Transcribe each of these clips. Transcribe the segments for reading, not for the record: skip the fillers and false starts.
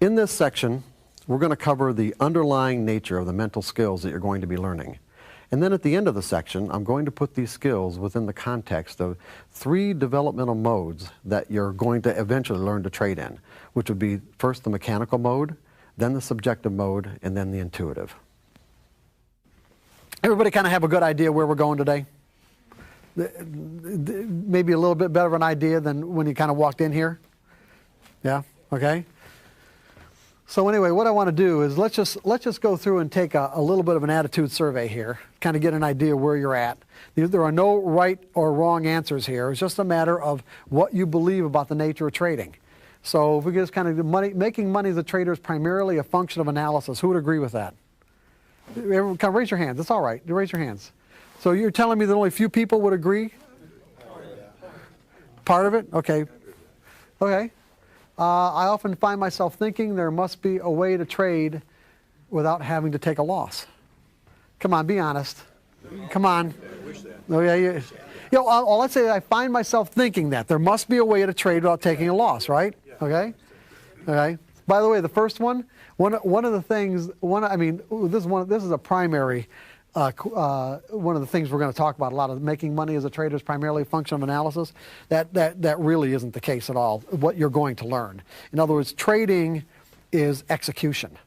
In this section, we're going to cover the underlying nature of the mental skills that you're going to be learning. And then at the end of the section, I'm going to put these skills within the context of 3 developmental modes that you're going to eventually learn to trade in, which would be first the mechanical mode, then the subjective mode, and then the intuitive. Everybody kind of have a good idea where we're going today? Maybe a little bit better of an idea than when you kind of walked in here? Yeah? Okay? So anyway, what I want to do is let's just go through and take a little bit of an attitude survey here, kind of get an idea where you're at. There are no right or wrong answers here. It's just a matter of what you believe about the nature of trading. So if we just kind of making money as a trader is primarily a function of analysis. Who would agree with that? Everyone, come raise your hands. It's all right. Raise your hands. So you're telling me that only a few people would agree? Part of it? Okay. Okay. I often find myself thinking there must be a way to trade without having to take a loss. Come on, be honest. Come on. Oh, yeah, let's say I find myself thinking that there must be a way to trade without taking a loss, right? Okay. Okay. By the way, the first one of the things, this is a primary. One of the things we're going to talk about a lot of making money as a trader is primarily a function of analysis. That really isn't the case at all, what you're going to learn. In other words, trading is execution.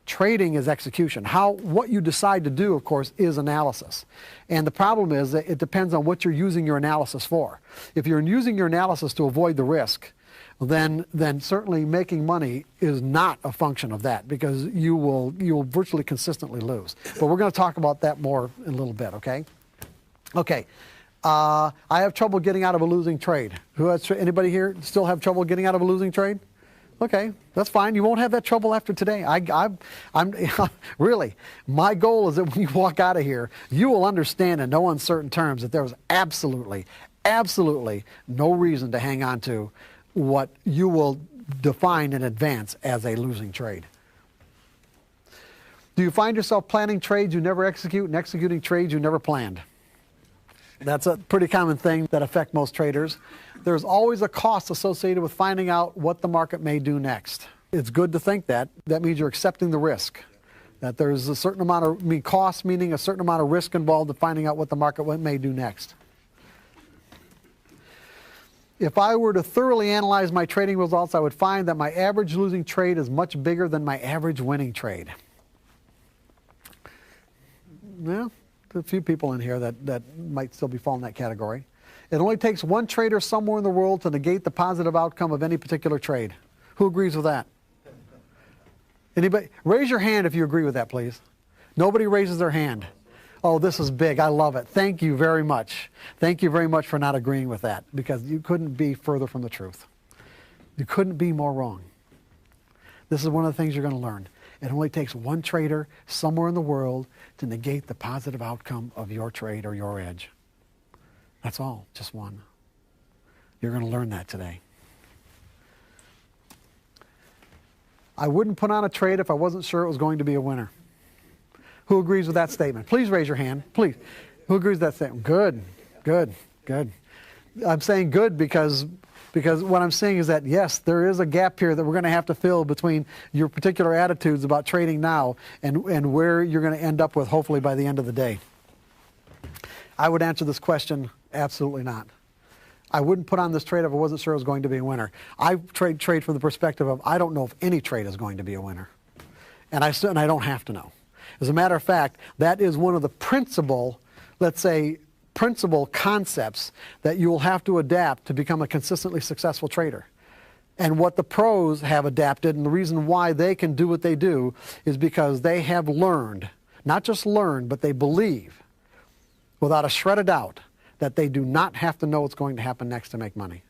Trading is execution. What you decide to do, of course, is analysis. And the problem is that it depends on what you're using your analysis for. If you're using your analysis to avoid the risk, then certainly making money is not a function of that, because you will virtually consistently lose. But we're going to talk about that more in a little bit, okay? Okay. I have trouble getting out of a losing trade. Anybody here still have trouble getting out of a losing trade? Okay, that's fine. You won't have that trouble after today. I'm really, my goal is that when you walk out of here, you will understand in no uncertain terms that there was absolutely no reason to hang on to what you will define in advance as a losing trade. Do you find yourself planning trades you never execute and executing trades you never planned? That's a pretty common thing that affects most traders. There's always a cost associated with finding out what the market may do next. It's good to think that. That means you're accepting the risk. That there's a certain amount of, cost meaning a certain amount of risk involved in finding out what the market may do next. If I were to thoroughly analyze my trading results, I would find that my average losing trade is much bigger than my average winning trade. Well, there's a few people in here that might still be falling in that category. It only takes one trader somewhere in the world to negate the positive outcome of any particular trade. Who agrees with that? Anybody? Raise your hand if you agree with that, please. Nobody raises their hand. Oh, this is big. I love it. Thank you very much. Thank you very much for not agreeing with that, because you couldn't be further from the truth. You couldn't be more wrong. This is one of the things you're going to learn. It only takes one trader somewhere in the world to negate the positive outcome of your trade or your edge. That's all, just one. You're going to learn that today. I wouldn't put on a trade if I wasn't sure it was going to be a winner. Who agrees with that statement? Please raise your hand, please. Who agrees with that statement? Good, good, good. I'm saying good because what I'm saying is that, yes, there is a gap here that we're going to have to fill between your particular attitudes about trading now and where you're going to end up with, hopefully, by the end of the day. I would answer this question, absolutely not. I wouldn't put on this trade if I wasn't sure it was going to be a winner. I trade from the perspective of I don't know if any trade is going to be a winner. And I don't have to know. As a matter of fact, that is one of the principal, let's say, principal concepts that you will have to adapt to become a consistently successful trader. And what the pros have adapted, and the reason why they can do what they do, is because they have learned, not just learned, but they believe, without a shred of doubt, that they do not have to know what's going to happen next to make money.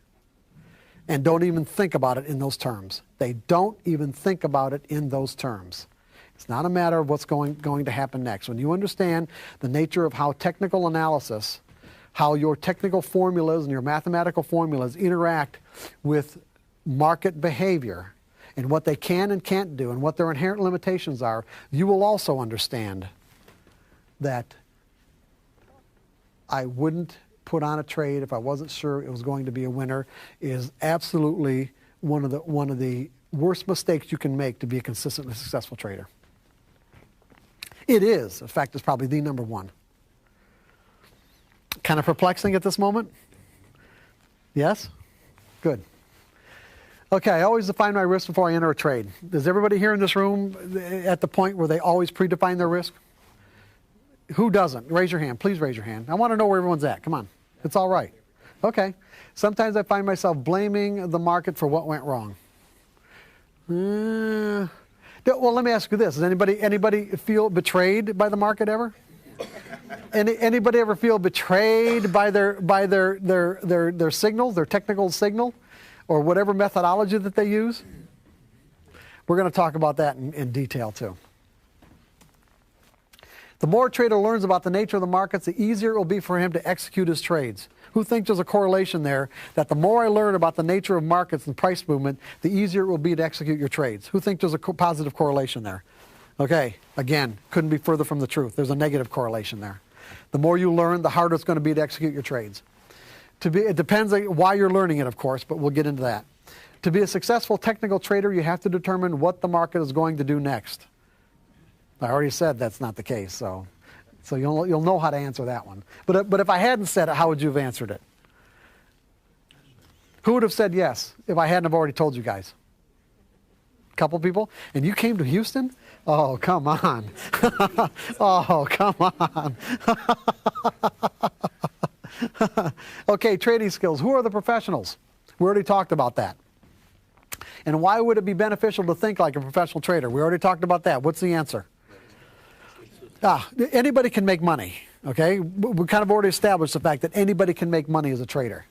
And don't even think about it in those terms. They don't even think about it in those terms. It's not a matter of what's going to happen next. When you understand the nature of how technical analysis, how your technical formulas and your mathematical formulas interact with market behavior and what they can and can't do and what their inherent limitations are, you will also understand that I wouldn't put on a trade if I wasn't sure it was going to be a winner is absolutely one of the worst mistakes you can make to be a consistently successful trader. It is. In fact, it's probably the number one. Kind of perplexing at this moment? Yes? Good. Okay, I always define my risk before I enter a trade. Does everybody here in this room at the point where they always predefine their risk? Who doesn't? Raise your hand. Please raise your hand. I want to know where everyone's at. Come on. It's all right. Okay. Sometimes I find myself blaming the market for what went wrong. Well, let me ask you this. Does anybody feel betrayed by the market ever? Anybody ever feel betrayed by their signals, their technical signal, or whatever methodology that they use? We're going to talk about that in detail too. The more a trader learns about the nature of the markets, the easier it will be for him to execute his trades. Who thinks there's a correlation there, that the more I learn about the nature of markets and price movement, the easier it will be to execute your trades? Who thinks there's a positive correlation there? Okay, again, couldn't be further from the truth. There's a negative correlation there. The more you learn, the harder it's going to be to execute your trades. It depends on why you're learning it, of course, but we'll get into that. To be a successful technical trader, you have to determine what the market is going to do next. I already said that's not the case, so you'll know how to answer that one. But if I hadn't said it, how would you have answered it? Who would have said yes if I hadn't have already told you guys? A couple people? And you came to Houston? Oh, come on. Oh, come on. Okay, trading skills. Who are the professionals? We already talked about that. And why would it be beneficial to think like a professional trader? We already talked about that. What's the answer? Anybody can make money, okay? We kind of already established the fact that anybody can make money as a trader.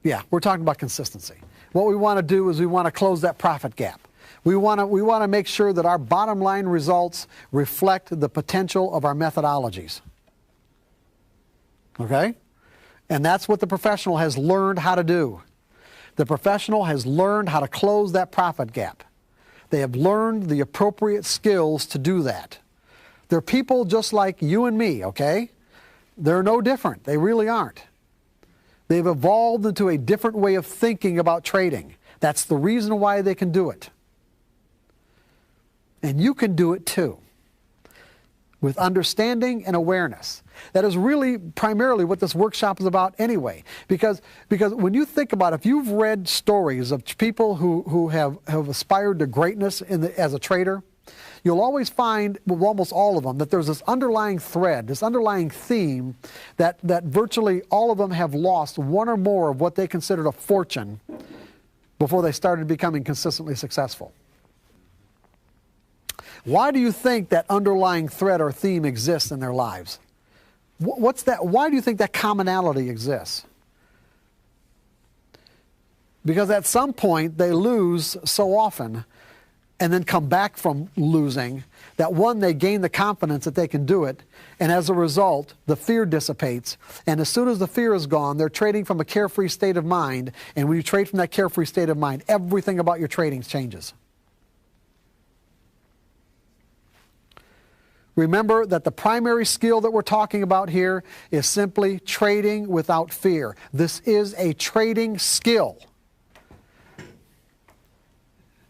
Yeah, we're talking about consistency. What we want to do is we want to close that profit gap. We want to make sure that our bottom line results reflect the potential of our methodologies. Okay? And that's what the professional has learned how to do. The professional has learned how to close that profit gap. They have learned the appropriate skills to do that. They're people just like you and me, okay? They're no different. They really aren't. They've evolved into a different way of thinking about trading. That's the reason why they can do it. And you can do it too, with understanding and awareness. That is really primarily what this workshop is about anyway. Because when you think about it, if you've read stories of people who have aspired to greatness as a trader, you'll always find, with almost all of them, that there's this underlying thread, this underlying theme that virtually all of them have lost one or more of what they considered a fortune before they started becoming consistently successful. Why do you think that underlying thread or theme exists in their lives? What's that? Why do you think that commonality exists? Because at some point they lose so often and then come back from losing that, one, they gain the confidence that they can do it, and as a result, the fear dissipates. And as soon as the fear is gone, they're trading from a carefree state of mind, and when you trade from that carefree state of mind, everything about your trading changes. Remember that the primary skill that we're talking about here is simply trading without fear. This is a trading skill.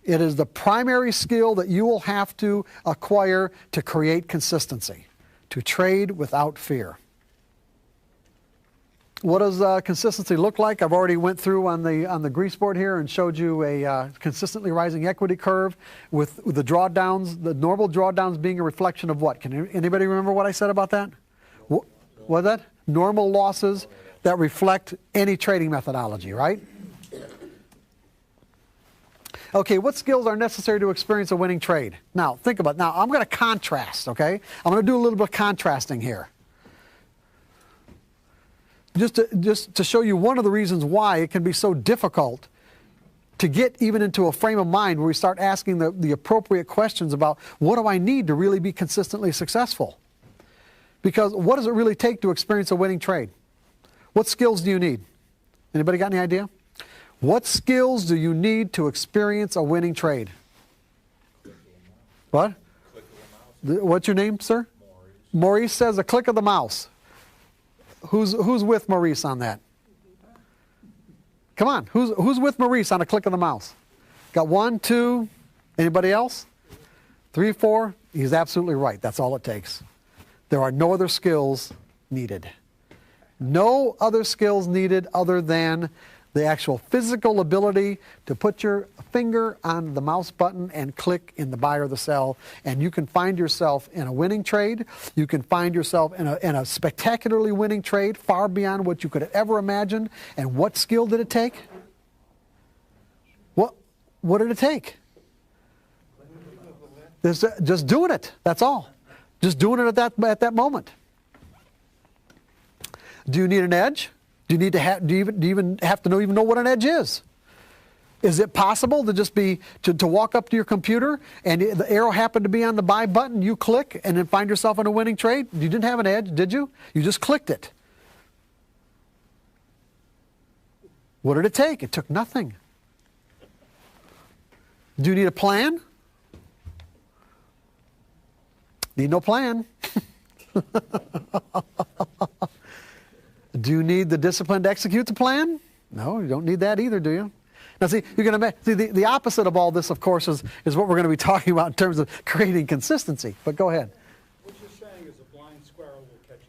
It is the primary skill that you will have to acquire to create consistency, to trade without fear. What does consistency look like? I've already went through on the grease board here and showed you a consistently rising equity curve with the drawdowns, the normal drawdowns being a reflection of what? Can anybody remember what I said about that? What was that? Normal losses that reflect any trading methodology, right? Okay, what skills are necessary to experience a winning trade? Now, think about it. Now, I'm going to contrast, okay? I'm going to do a little bit of contrasting here. Just to show you one of the reasons why it can be so difficult to get even into a frame of mind where we start asking the appropriate questions about what do I need to really be consistently successful? Because what does it really take to experience a winning trade? What skills do you need? Anybody got any idea? What skills do you need to experience a winning trade? What? What's your name, sir? Maurice says a click of the mouse. Who's with Maurice on that? Come on, who's with Maurice on a click of the mouse? Got 1, 2, anybody else? 3, 4. He's absolutely right. That's all it takes. There are no other skills needed. No other skills needed other than the actual physical ability to put your finger on the mouse button and click in the buy or the sell, and you can find yourself in a winning trade. You can find yourself in a spectacularly winning trade, far beyond what you could ever imagine. And what skill did it take? What did it take? Just doing it. That's all. Just doing it at that moment. Do you need an edge? Do you even have to know what an edge is? Is it possible to just to walk up to your computer and the arrow happened to be on the buy button, you click and then find yourself in a winning trade? You didn't have an edge, did you? You just clicked it. What did it take? It took nothing. Do you need a plan? Need no plan. Do you need the discipline to execute the plan? No, you don't need that either, do you? Now, see, you're going to see the opposite of all this, of course, is what we're going to be talking about in terms of creating consistency. But go ahead. What you're saying is a blind squirrel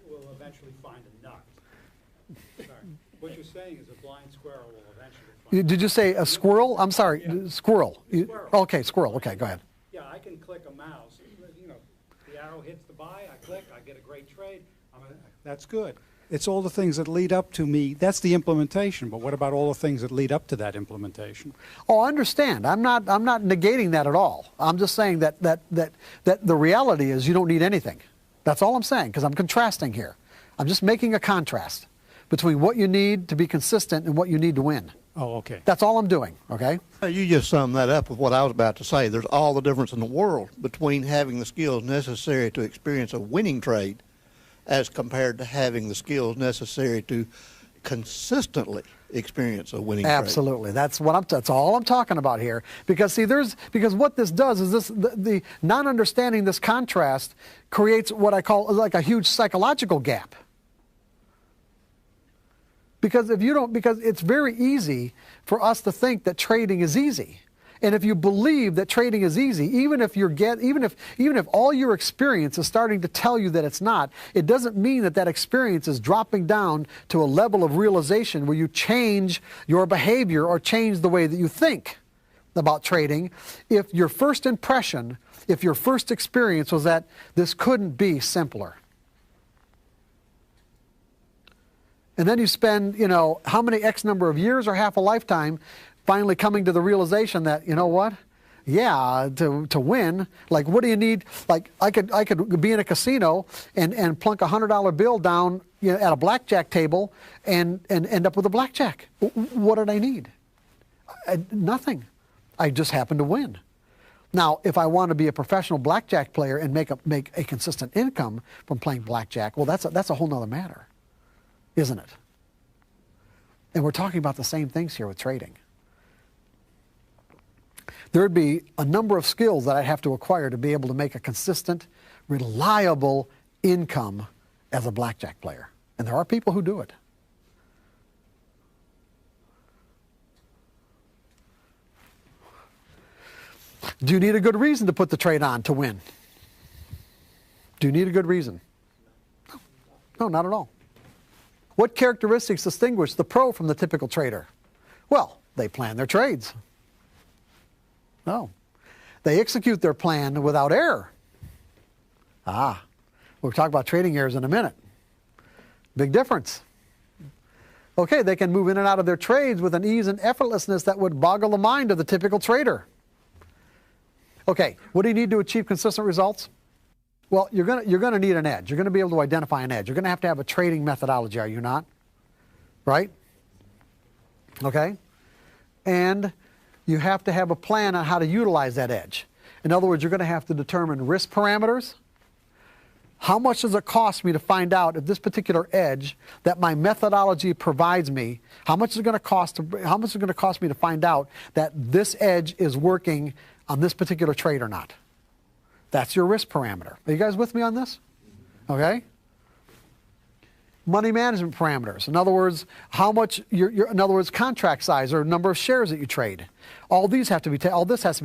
will eventually find a nut. Sorry. What you're saying is a blind squirrel will eventually find. Did you say a squirrel? I'm sorry, squirrel. Squirrel. Okay, squirrel. Okay, go ahead. Yeah, I can click a mouse. You know, the arrow hits the buy. I click. I get a great trade. That's good. It's all the things that lead up to me. That's the implementation. But what about all the things that lead up to that implementation? Oh, I understand. I'm not negating that at all. I'm just saying that the reality is you don't need anything. That's all I'm saying, because I'm contrasting here. I'm just making a contrast between what you need to be consistent and what you need to win. Oh, okay. That's all I'm doing, okay? You just summed that up with what I was about to say. There's all the difference in the world between having the skills necessary to experience a winning trade as compared to having the skills necessary to consistently experience a winning trade. Absolutely. That's all I'm talking about here. Because see, because what this does is the not understanding this contrast creates what I call like a huge psychological gap. Because it's very easy for us to think that trading is easy. And if you believe that trading is easy, even if all your experience is starting to tell you that it's not, it doesn't mean that experience is dropping down to a level of realization where you change your behavior or change the way that you think about trading. If your first impression, if your first experience was that this couldn't be simpler. And then you spend, how many X number of years or half a lifetime finally coming to the realization that, you know what? Yeah, to win, like what do you need? Like I could be in a casino and plunk $100 bill down at a blackjack table and end up with a blackjack. What did I need? Nothing. I just happened to win. Now, if I want to be a professional blackjack player and make a consistent income from playing blackjack, well, that's a whole nother matter, isn't it? And we're talking about the same things here with trading. There would be a number of skills that I'd have to acquire to be able to make a consistent, reliable income as a blackjack player. And there are people who do it. Do you need a good reason to put the trade on to win? Do you need a good reason? No, not at all. What characteristics distinguish the pro from the typical trader? Well, they plan their trades. No. They execute their plan without error. We'll talk about trading errors in a minute. Big difference. Okay, they can move in and out of their trades with an ease and effortlessness that would boggle the mind of the typical trader. Okay, what do you need to achieve consistent results? Well, you're going to need an edge. You're going to be able to identify an edge. You're going to have a trading methodology, are you not? Right? Okay? And you have to have a plan on how to utilize that edge. In other words, you're going to have to determine risk parameters. How much does it cost me to find out if this particular edge that my methodology provides me, how much is it going to cost me to find out that this edge is working on this particular trade or not? That's your risk parameter. Are you guys with me on this? Okay? money management parameters. In other words, how much in other words, contract size or number of shares that you trade. All this has to be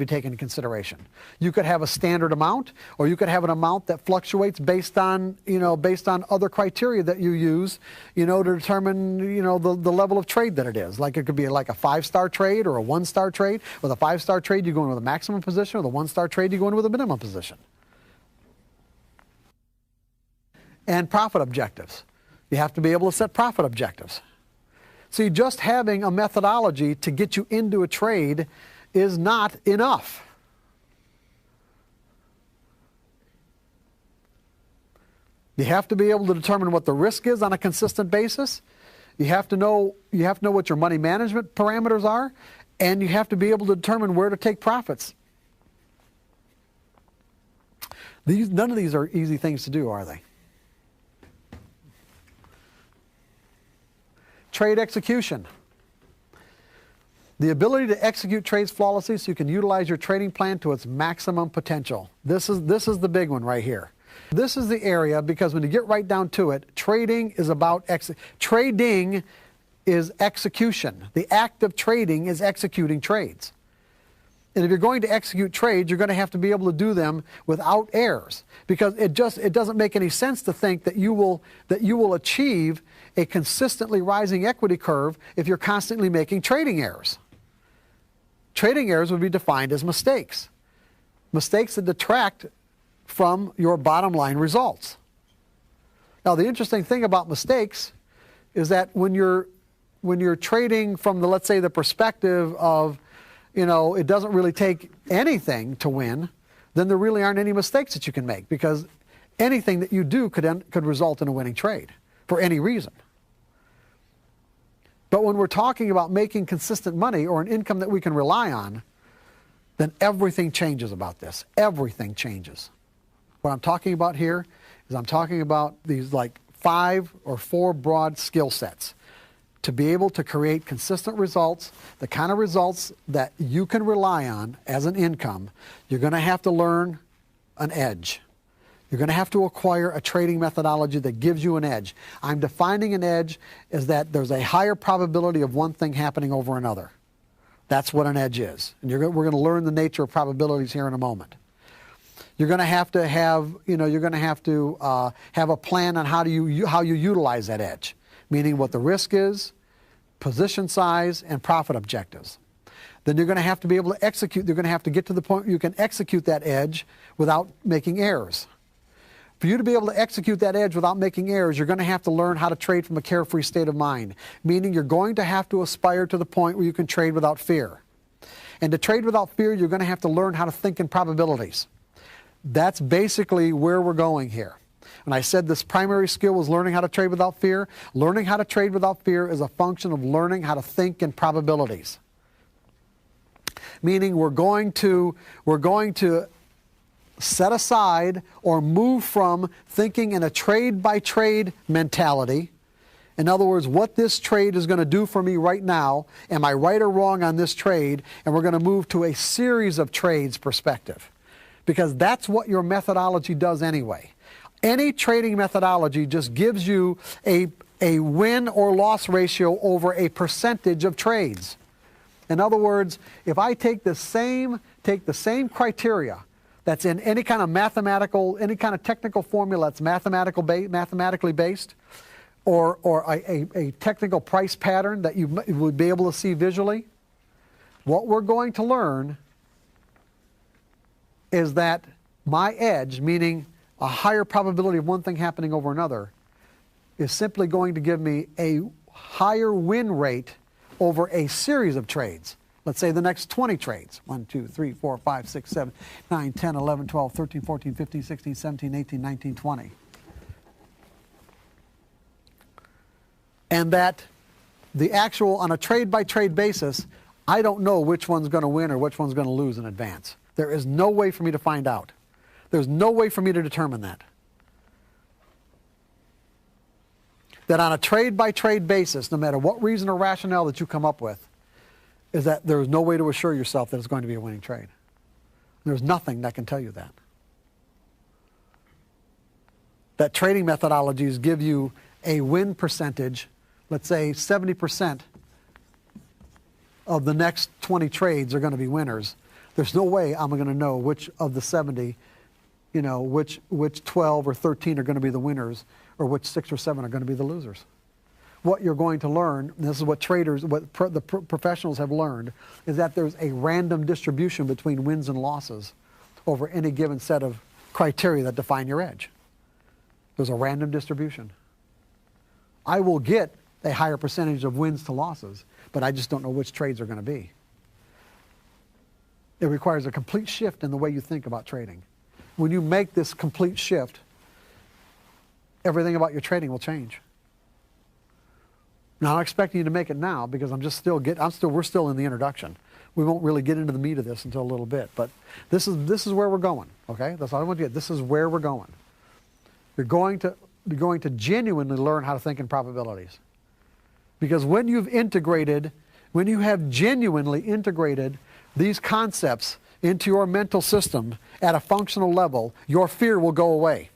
taken into consideration. You could have a standard amount, or you could have an amount that fluctuates based on other criteria that you use, to determine, the level of trade that it is. Like it could be like a 5-star trade or a 1-star trade. With a 5-star trade, you go in with a maximum position. With a 1-star trade, you go in with a minimum position. And profit objectives. You have to be able to set profit objectives. See, just having a methodology to get you into a trade is not enough. You have to be able to determine what the risk is on a consistent basis. You have to know what your money management parameters are, and you have to be able to determine where to take profits. None of these are easy things to do, are they? Trade execution. The ability to execute trades flawlessly so you can utilize your trading plan to its maximum potential. This is the big one right here. This is the area, because when you get right down to it, trading is about trading is execution. The act of trading is executing trades. And if you're going to execute trades, you're going to have to be able to do them without errors, because it doesn't make any sense to think that you will achieve a consistently rising equity curve if you're constantly making trading errors. Trading errors would be defined as mistakes. Mistakes that detract from your bottom line results. Now, the interesting thing about mistakes is that when you're trading from let's say the perspective of, it doesn't really take anything to win, then there really aren't any mistakes that you can make, because anything that you do could result in a winning trade for any reason. But when we're talking about making consistent money or an income that we can rely on, then everything changes about this. Everything changes. What I'm talking about here is I'm talking about these like 5 or 4 broad skill sets to be able to create consistent results, the kind of results that you can rely on as an income. You're going to have to learn an edge. You're going to have to acquire a trading methodology that gives you an edge. I'm defining an edge as that there's a higher probability of one thing happening over another. That's what an edge is. And we're going to learn the nature of probabilities here in a moment. You're going to have to have a plan on how you utilize that edge, meaning what the risk is, position size, and profit objectives. Then you're going to have to be able to execute. You're going to have to get to the point where you can execute that edge without making errors. For you to be able to execute that edge without making errors, you're going to have to learn how to trade from a carefree state of mind, meaning you're going to have to aspire to the point where you can trade without fear. And to trade without fear, you're going to have to learn how to think in probabilities. That's basically where we're going here. When I said this primary skill was learning how to trade without fear, learning how to trade without fear is a function of learning how to think in probabilities. Meaning we're going to set aside or move from thinking in a trade-by-trade mentality. In other words, what this trade is going to do for me right now, am I right or wrong on this trade? And we're going to move to a series of trades perspective, because that's what your methodology does anyway. Any trading methodology just gives you a win or loss ratio over a percentage of trades. In other words, if I take the same criteria that's in any kind of technical formula that's mathematically based, or a technical price pattern that you would be able to see visually, what we're going to learn is that my edge, meaning a higher probability of one thing happening over another, is simply going to give me a higher win rate over a series of trades. Let's say the next 20 trades. 1, 2, 3, 4, 5, 6, 7, 9, 10, 11, 12, 13, 14, 15, 16, 17, 18, 19, 20. And that the actual, on a trade-by-trade basis, I don't know which one's going to win or which one's going to lose in advance. There is no way for me to find out. There's no way for me to determine that. That on a trade-by-trade basis, no matter what reason or rationale that you come up with, is that there is no way to assure yourself that it's going to be a winning trade. There's nothing that can tell you that. That trading methodologies give you a win percentage, let's say 70% of the next 20 trades are going to be winners, there's no way I'm going to know which of the 70, which 12 or 13 are going to be the winners, or which 6 or 7 are going to be the losers. What you're going to learn, and this is what traders, the professionals have learned, is that there's a random distribution between wins and losses over any given set of criteria that define your edge. There's a random distribution. I will get a higher percentage of wins to losses, but I just don't know which trades are going to be. It requires a complete shift in the way you think about trading. When you make this complete shift, everything about your trading will change. Now, I'm expecting you to make it now because we're still in the introduction. We won't really get into the meat of this until a little bit, but this is where we're going, okay? That's all I want you to get. This is where we're going. You're going to genuinely learn how to think in probabilities. Because when you have genuinely integrated these concepts into your mental system at a functional level, your fear will go away.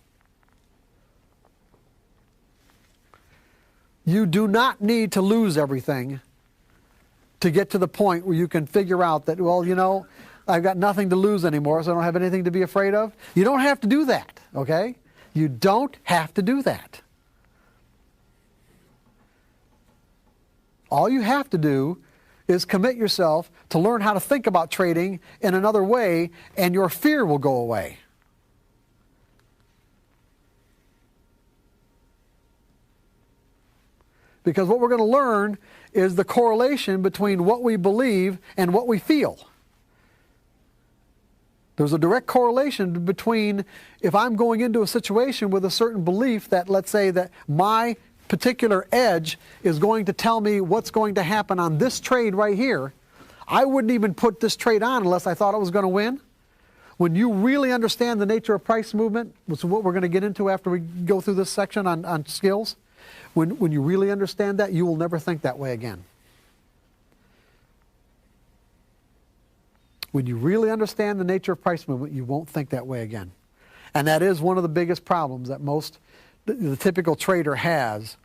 You do not need to lose everything to get to the point where you can figure out that, well, I've got nothing to lose anymore, so I don't have anything to be afraid of. You don't have to do that, okay? You don't have to do that. All you have to do is commit yourself to learn how to think about trading in another way, and your fear will go away. Because what we're going to learn is the correlation between what we believe and what we feel. There's a direct correlation between if I'm going into a situation with a certain belief that, let's say, that my particular edge is going to tell me what's going to happen on this trade right here, I wouldn't even put this trade on unless I thought it was going to win. When you really understand the nature of price movement, which is what we're going to get into after we go through this section on skills, when you really understand that, you will never think that way again. When you really understand the nature of price movement, you won't think that way again. And that is one of the biggest problems that the typical trader has.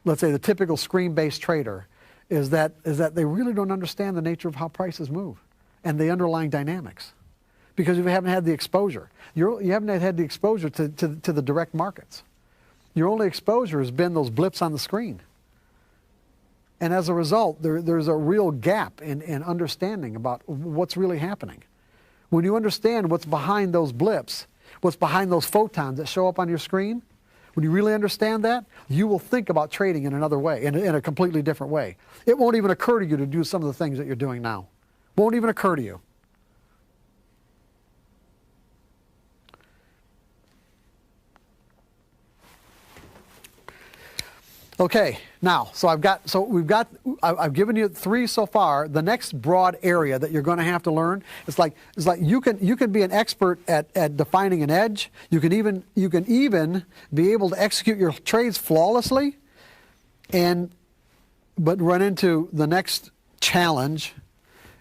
Let's say the typical screen-based trader is that they really don't understand the nature of how prices move and the underlying dynamics, because you haven't had the exposure. You haven't had the exposure to the direct markets. Your only exposure has been those blips on the screen. And as a result, there's a real gap in understanding about what's really happening. When you understand what's behind those blips, what's behind those photons that show up on your screen, when you really understand that, you will think about trading in another way, in a completely different way. It won't even occur to you to do some of the things that you're doing now. Won't even occur to you. Okay, now, I've given you 3 so far. The next broad area that you're going to have to learn is like you can be an expert at defining an edge. You can even be able to execute your trades flawlessly, but run into the next challenge,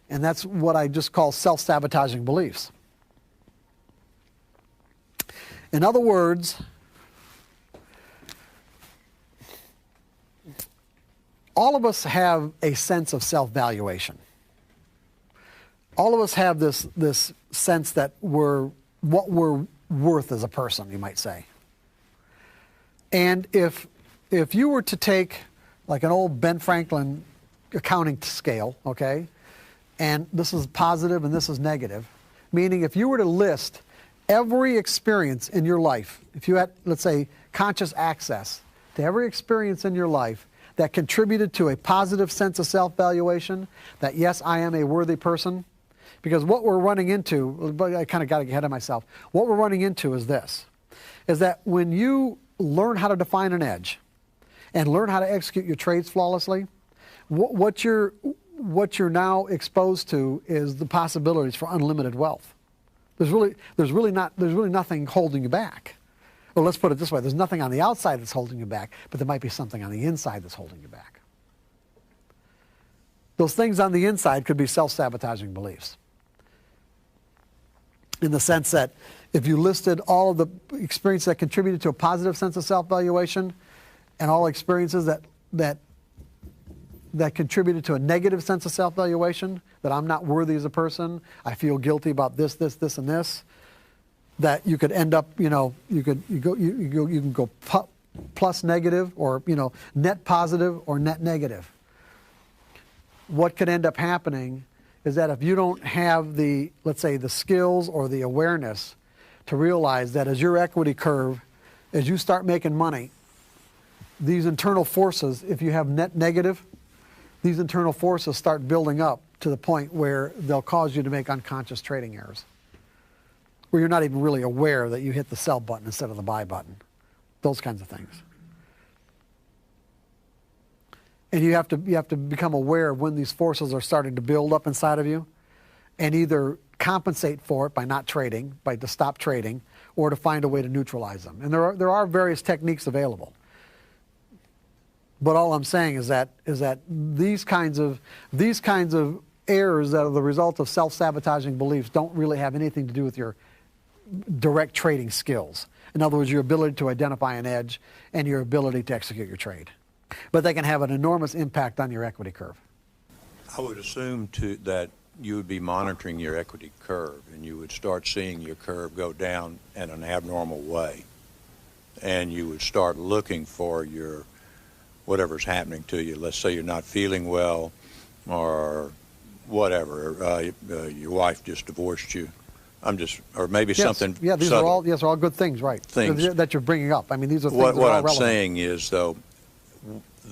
and that's what I just call self-sabotaging beliefs. In other words, all of us have a sense of self-valuation. All of us have this sense that what we're worth as a person, you might say. And if you were to take like an old Ben Franklin accounting scale, okay, and this is positive and this is negative, meaning if you were to list every experience in your life, if you had, let's say, conscious access to every experience in your life that contributed to a positive sense of self-valuation, that yes, I am a worthy person, because what we're running into, I kind of got to get ahead of myself, what we're running into is this, is that when you learn how to define an edge and learn how to execute your trades flawlessly, what you're now exposed to is the possibilities for unlimited wealth. There's really nothing holding you back. Well, let's put it this way. There's nothing on the outside that's holding you back, but there might be something on the inside that's holding you back. Those things on the inside could be self-sabotaging beliefs. In the sense that if you listed all of the experiences that contributed to a positive sense of self-valuation, and all experiences that contributed to a negative sense of self-valuation, that I'm not worthy as a person, I feel guilty about this, this, this, and this, that you could end up, you can go plus negative, or net positive or net negative. What could end up happening is that if you don't have the, let's say, the skills or the awareness to realize that as your equity curve, as you start making money, these internal forces, if you have net negative, these internal forces start building up to the point where they'll cause you to make unconscious trading errors, where you're not even really aware that you hit the sell button instead of the buy button, those kinds of things. And you have to become aware of when these forces are starting to build up inside of you, and either compensate for it by not trading, to stop trading, or to find a way to neutralize them. And there are various techniques available. But all I'm saying is that these kinds of errors that are the result of self-sabotaging beliefs don't really have anything to do with your direct trading skills. In other words, your ability to identify an edge and your ability to execute your trade. But they can have an enormous impact on your equity curve. I would assume that you would be monitoring your equity curve, and you would start seeing your curve go down in an abnormal way. And you would start looking for your whatever's happening to you. Let's say you're not feeling well, or whatever. Your wife just divorced you. Or maybe something. Yeah, these are all good things, right? Things that you're bringing up. I mean, these are things what that are all I'm relevant. saying is, though,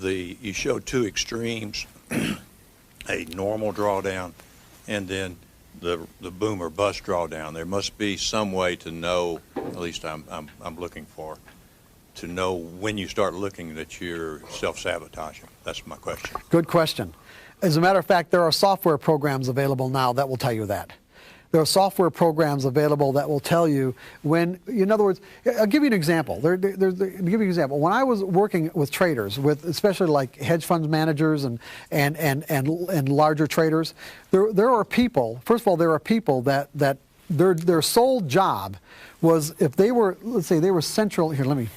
you show two extremes, a normal drawdown, and then the boom or bust drawdown. There must be some way to know, at least I'm looking for, to know when you start looking that you're self-sabotaging. That's my question. Good question. As a matter of fact, there are software programs available now that will tell you that. There are software programs available that will tell you when, in other words, I'll give you an example. I'll give you an example. When I was working with traders, with especially like hedge funds managers and larger traders, there are people, first of all, there are people that their sole job was, if they were, let's say they were central, here, let me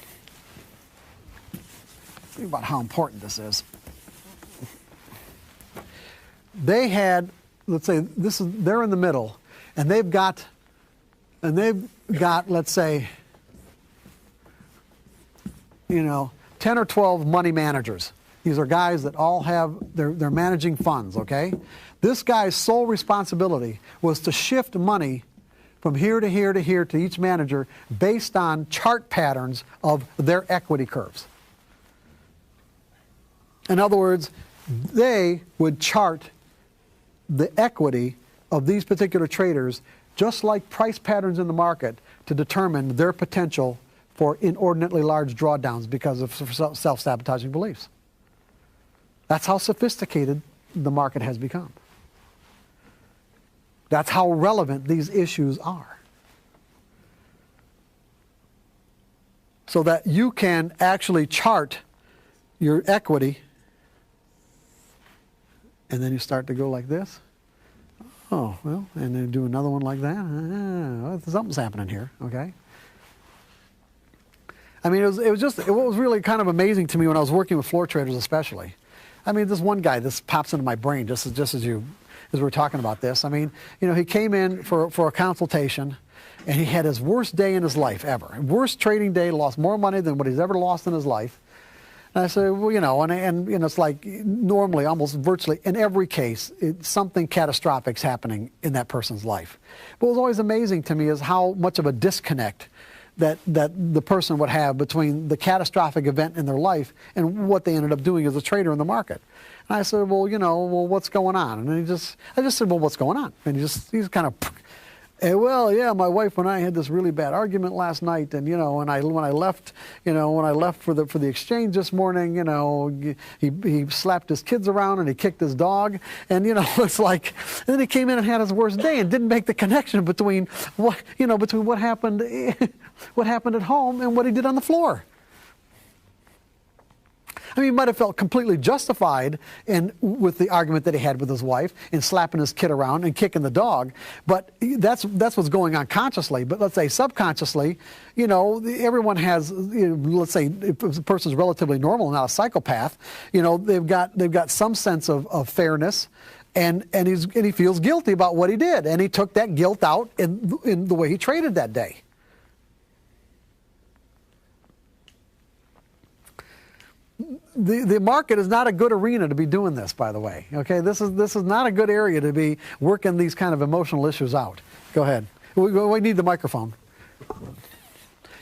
think about how important this is. They had, let's say, they're in the middle, and they've got, let's say, 10 or 12 money managers. These are guys that all have, they're managing funds, okay? This guy's sole responsibility was to shift money from here to here to here to each manager based on chart patterns of their equity curves. In other words, they would chart the equity of these particular traders just like price patterns in the market to determine their potential for inordinately large drawdowns because of self-sabotaging beliefs. That's how sophisticated the market has become. That's how relevant these issues are. So that you can actually chart your equity, and then you start to go like this. Oh, well, and then do another one like that. Something's happening here, okay? I mean, it was really kind of amazing to me when I was working with floor traders especially. I mean, this one guy, this pops into my brain just as we're talking about this. I mean, he came in for a consultation, and he had his worst day in his life ever. Worst trading day, lost more money than what he's ever lost in his life. And I said, well, and it's like normally, almost virtually, in every case, something catastrophic is happening in that person's life. But what was always amazing to me is how much of a disconnect that the person would have between the catastrophic event in their life and what they ended up doing as a trader in the market. And I said, well, what's going on? And I just said, well, what's going on? And he's kind of, well, yeah, my wife and I had this really bad argument last night, and when I left for the exchange this morning, he slapped his kids around and he kicked his dog, and it's like, and then he came in and had his worst day and didn't make the connection between what happened at home and what he did on the floor. I mean, he might have felt completely justified with the argument that he had with his wife in slapping his kid around and kicking the dog. But that's what's going on consciously. But let's say subconsciously, you know, everyone has, you know, let's say if a person's relatively normal, not a psychopath, you know, they've got some sense of fairness. And he feels guilty about what he did, and he took that guilt out in the way he traded that day. The market is not a good arena to be doing this, by the way. Okay, this is not a good area to be working these kind of emotional issues out. Go ahead. We need the microphone.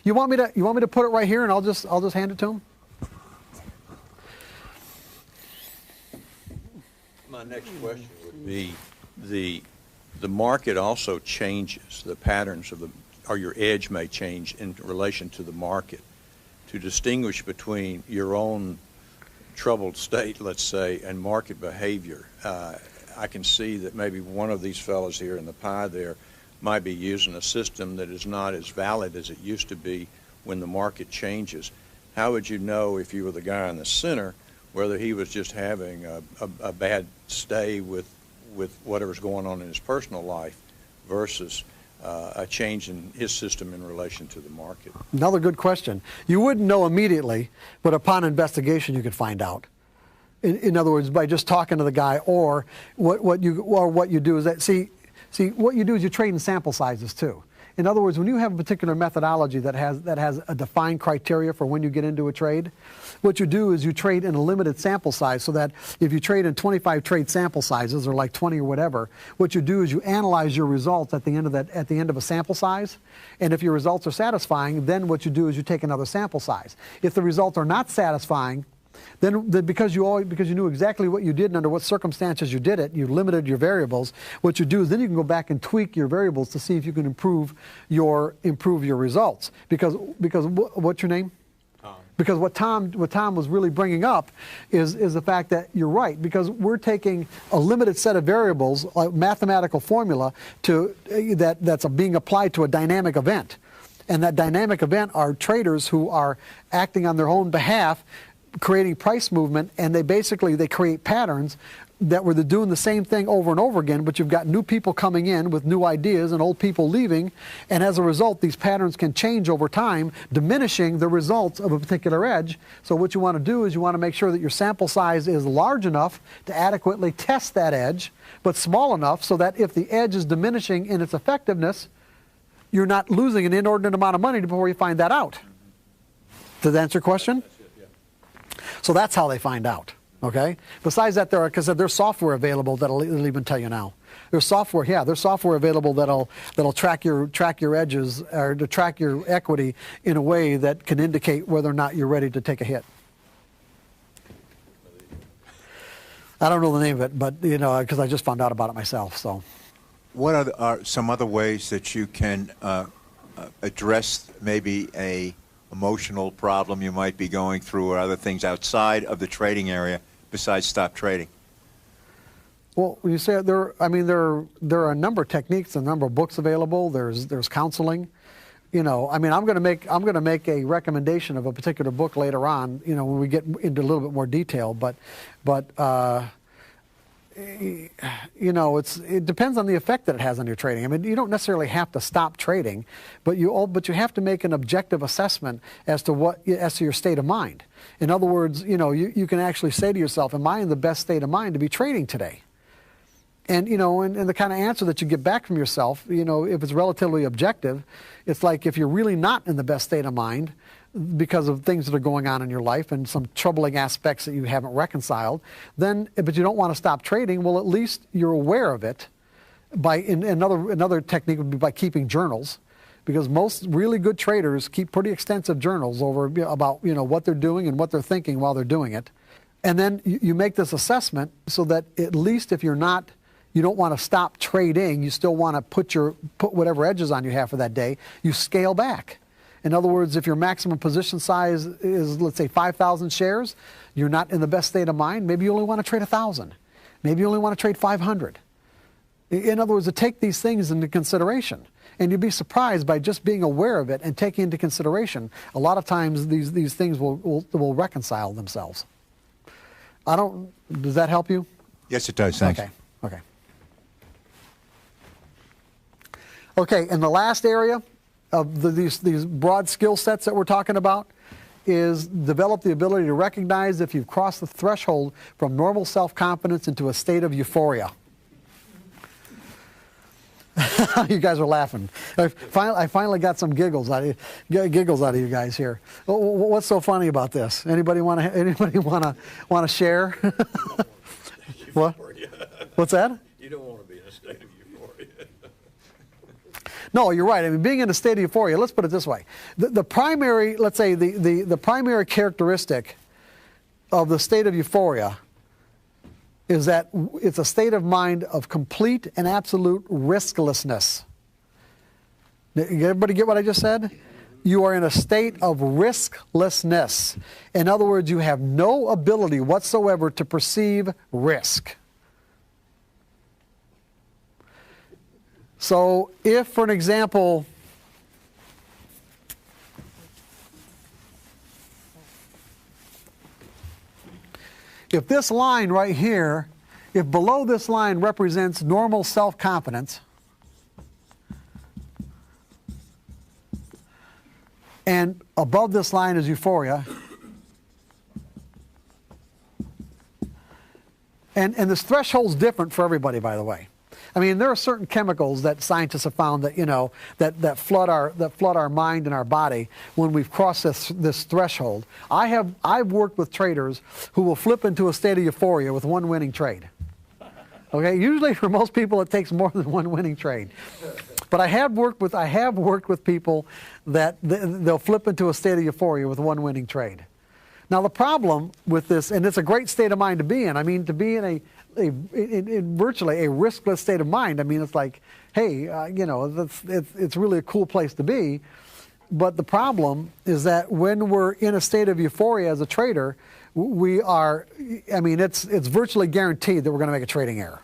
You want me to put it right here, and I'll just hand it to him? My next question would be the market also changes. The patterns or your edge may change in relation to the market. To distinguish between your own troubled state, let's say, and market behavior, I can see that maybe one of these fellows here in the pie there might be using a system that is not as valid as it used to be when the market changes. How would you know, if you were the guy in the center, whether he was just having a bad stay with whatever's going on in his personal life versus a change in his system in relation to the market? Another good question. You wouldn't know immediately, but upon investigation you could find out. In other words, by just talking to the guy, or what you do is that see what you do is you trade in sample sizes too. In other words, when you have a particular methodology that has a defined criteria for when you get into a trade, what you do is you trade in a limited sample size, so that if you trade in 25 trade sample sizes, or like 20 or whatever, what you do is you analyze your results at the end of a sample size, and if your results are satisfying, then what you do is you take another sample size. If the results are not satisfying, then because you knew exactly what you did and under what circumstances you did it, you limited your variables. What you do is then you can go back and tweak your variables to see if you can improve your results. Because what's your name? Tom. Because what Tom was really bringing up is the fact that you're right, because we're taking a limited set of variables, a mathematical formula that's being applied to a dynamic event, and that dynamic event are traders who are acting on their own behalf, creating price movement, and they create patterns that were doing the same thing over and over again, but you've got new people coming in with new ideas and old people leaving, and as a result these patterns can change over time, diminishing the results of a particular edge. So what you want to do is you want to make sure that your sample size is large enough to adequately test that edge, but small enough so that if the edge is diminishing in its effectiveness, you're not losing an inordinate amount of money before you find that out. Does that answer your question? So that's how they find out, okay? Besides that, there's software available that'll even tell you now. There's software available that'll track your edges, or to track your equity in a way that can indicate whether or not you're ready to take a hit. I don't know the name of it, but you know, because I just found out about it myself. So, what are some other ways that you can address maybe a emotional problem you might be going through, or other things outside of the trading area besides stop trading? Well, when you say there are a number of techniques, a number of books available. There's counseling. You know, I mean, I'm going to make a recommendation of a particular book later on. You know, when we get into a little bit more detail, but you know, it depends on the effect that it has on your trading. I mean, you don't necessarily have to stop trading, but you have to make an objective assessment as to your state of mind. In other words, you know, you can actually say to yourself, am I in the best state of mind to be trading today? And, you know, and the kind of answer that you get back from yourself, you know, if it's relatively objective, it's like if you're really not in the best state of mind because of things that are going on in your life and some troubling aspects that you haven't reconciled, but you don't want to stop trading, well, at least you're aware of it. Another technique would be by keeping journals, because most really good traders keep pretty extensive journals about, you know, what they're doing and what they're thinking while they're doing it. And then you make this assessment so that at least if you don't want to stop trading, you still want to put whatever edges on you have for that day, you scale back. In other words, if your maximum position size is, let's say, 5,000 shares, you're not in the best state of mind, maybe you only want to trade 1,000. Maybe you only want to trade 500. In other words, to take these things into consideration. And you'd be surprised by just being aware of it and taking into consideration, a lot of times these things will reconcile themselves. Does that help you? Yes, it does. Thanks. Okay. Okay, and the last area of these broad skill sets that we're talking about is develop the ability to recognize if you've crossed the threshold from normal self-confidence into a state of euphoria. You guys are laughing. I finally got some giggles out of you guys here. What's so funny about this? Anybody want to share? What? What's that? You don't want to be in a state of euphoria. No, you're right. I mean, being in a state of euphoria, let's put it this way. The primary, let's say, the primary characteristic of the state of euphoria is that it's a state of mind of complete and absolute risklessness. Did everybody get what I just said? You are in a state of risklessness. In other words, you have no ability whatsoever to perceive risk. So if, for an example, if this line right here, if below this line represents normal self-confidence, and above this line is euphoria, and this threshold's different for everybody, by the way. I mean, there are certain chemicals that scientists have found that, that flood our mind and our body when we've crossed this threshold. I've worked with traders who will flip into a state of euphoria with one winning trade. Okay, usually for most people it takes more than one winning trade. But I have worked with people that they'll flip into a state of euphoria with one winning trade. Now the problem with this, and it's a great state of mind to be in. I mean, to be in in virtually a riskless state of mind. I mean, it's like, hey, it's really a cool place to be. But the problem is that when we're in a state of euphoria as a trader, it's virtually guaranteed that we're going to make a trading error.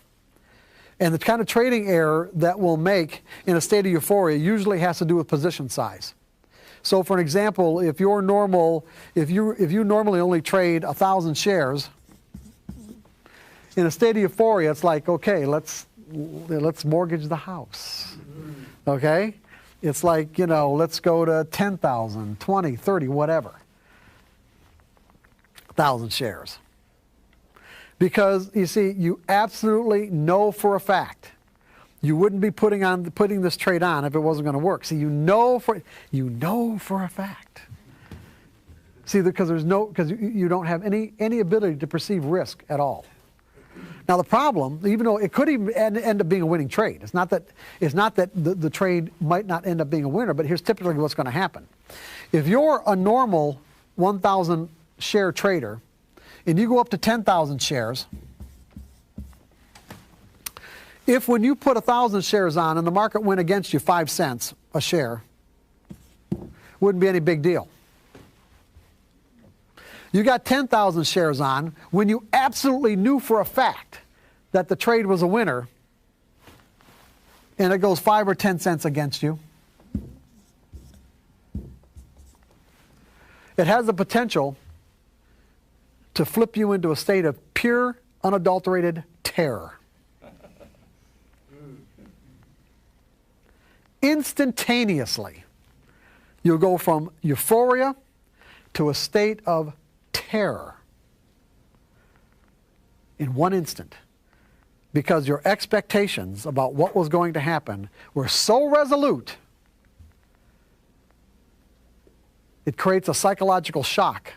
And the kind of trading error that we'll make in a state of euphoria usually has to do with position size. So for an example, if you normally only trade 1,000 shares, in a state of euphoria, it's like, okay, let's mortgage the house. Okay? It's like, let's go to 10,000, 20, 30, whatever. 1,000 shares. Because, you see, you absolutely know for a fact you wouldn't be putting this trade on if it wasn't going to work. See, you know for a fact. See, because you don't have any ability to perceive risk at all. Now the problem, even though it could even end up being a winning trade, it's not that the trade might not end up being a winner, but here's typically what's going to happen. If you're a normal 1,000 share trader and you go up to 10,000 shares, if when you put 1,000 shares on and the market went against you 5 cents a share, wouldn't be any big deal. You got 10,000 shares on when you absolutely knew for a fact that the trade was a winner, and it goes 5 or 10 cents against you. It has the potential to flip you into a state of pure, unadulterated terror. Instantaneously, you'll go from euphoria to a state of terror in one instant, because your expectations about what was going to happen were so resolute, it creates a psychological shock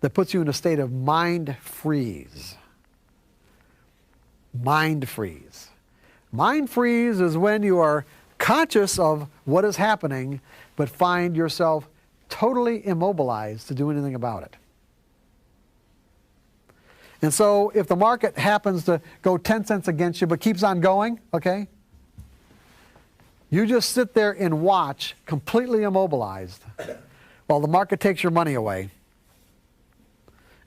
that puts you in a state of mind freeze. Mind freeze. Mind freeze is when you are conscious of what is happening, but find yourself totally immobilized to do anything about it. And so if the market happens to go 10 cents against you but keeps on going, okay, you just sit there and watch, completely immobilized, while the market takes your money away,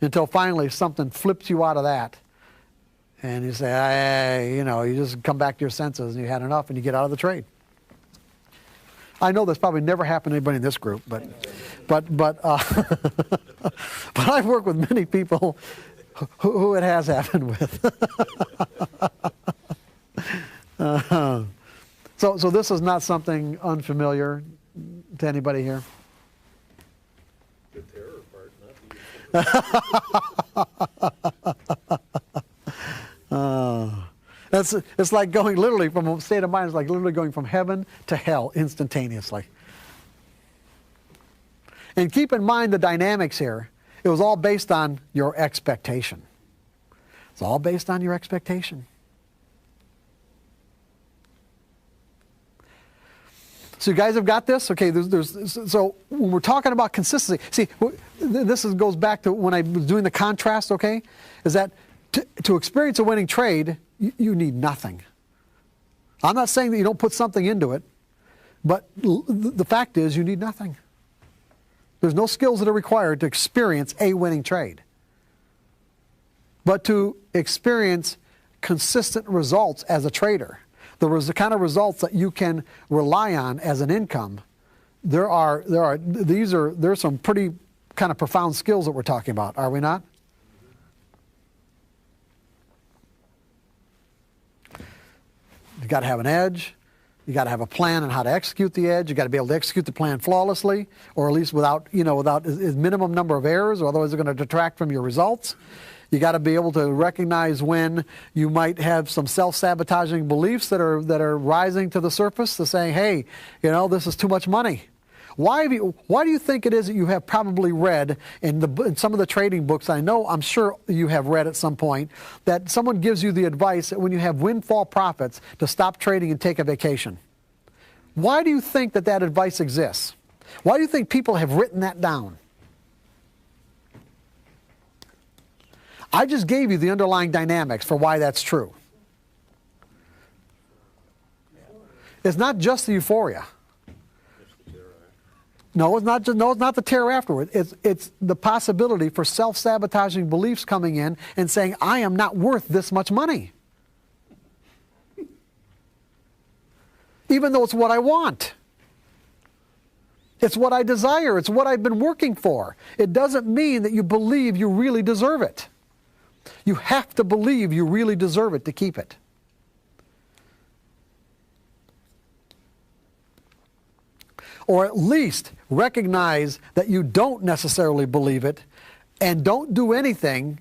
until finally something flips you out of that, and you say, hey, you just come back to your senses and you had enough and you get out of the trade. I know that's probably never happened to anybody in this group, but But I've worked with many people who it has happened with. So this is not something unfamiliar to anybody here? The terror part, not It's like going literally from a state of mind, it's like literally going from heaven to hell instantaneously. And keep in mind the dynamics here. It was all based on your expectation. It's all based on your expectation. So you guys have got this? Okay, so when we're talking about consistency, see, goes back to when I was doing the contrast, okay, is that to experience a winning trade, you need nothing. I'm not saying that you don't put something into it, but the fact is you need nothing. There's no skills that are required to experience a winning trade. But to experience consistent results as a trader, the kind of results that you can rely on as an income, there's some pretty kind of profound skills that we're talking about, are we not? You got to have an edge. You got to have a plan on how to execute the edge. You got to be able to execute the plan flawlessly, or at least without a minimum number of errors, or otherwise they're going to detract from your results. You got to be able to recognize when you might have some self-sabotaging beliefs that are rising to the surface, to saying, hey, this is too much money. Why do you think it is that you have probably read in some of the trading books, I'm sure you have read at some point, that someone gives you the advice that when you have windfall profits to stop trading and take a vacation? Why do you think that advice exists? Why do you think people have written that down? I just gave you the underlying dynamics for why that's true. It's not just the euphoria. No, it's not the terror afterward. It's the possibility for self-sabotaging beliefs coming in and saying, I am not worth this much money. Even though it's what I want. It's what I desire. It's what I've been working for. It doesn't mean that you believe you really deserve it. You have to believe you really deserve it to keep it. Or at least recognize that you don't necessarily believe it and don't do anything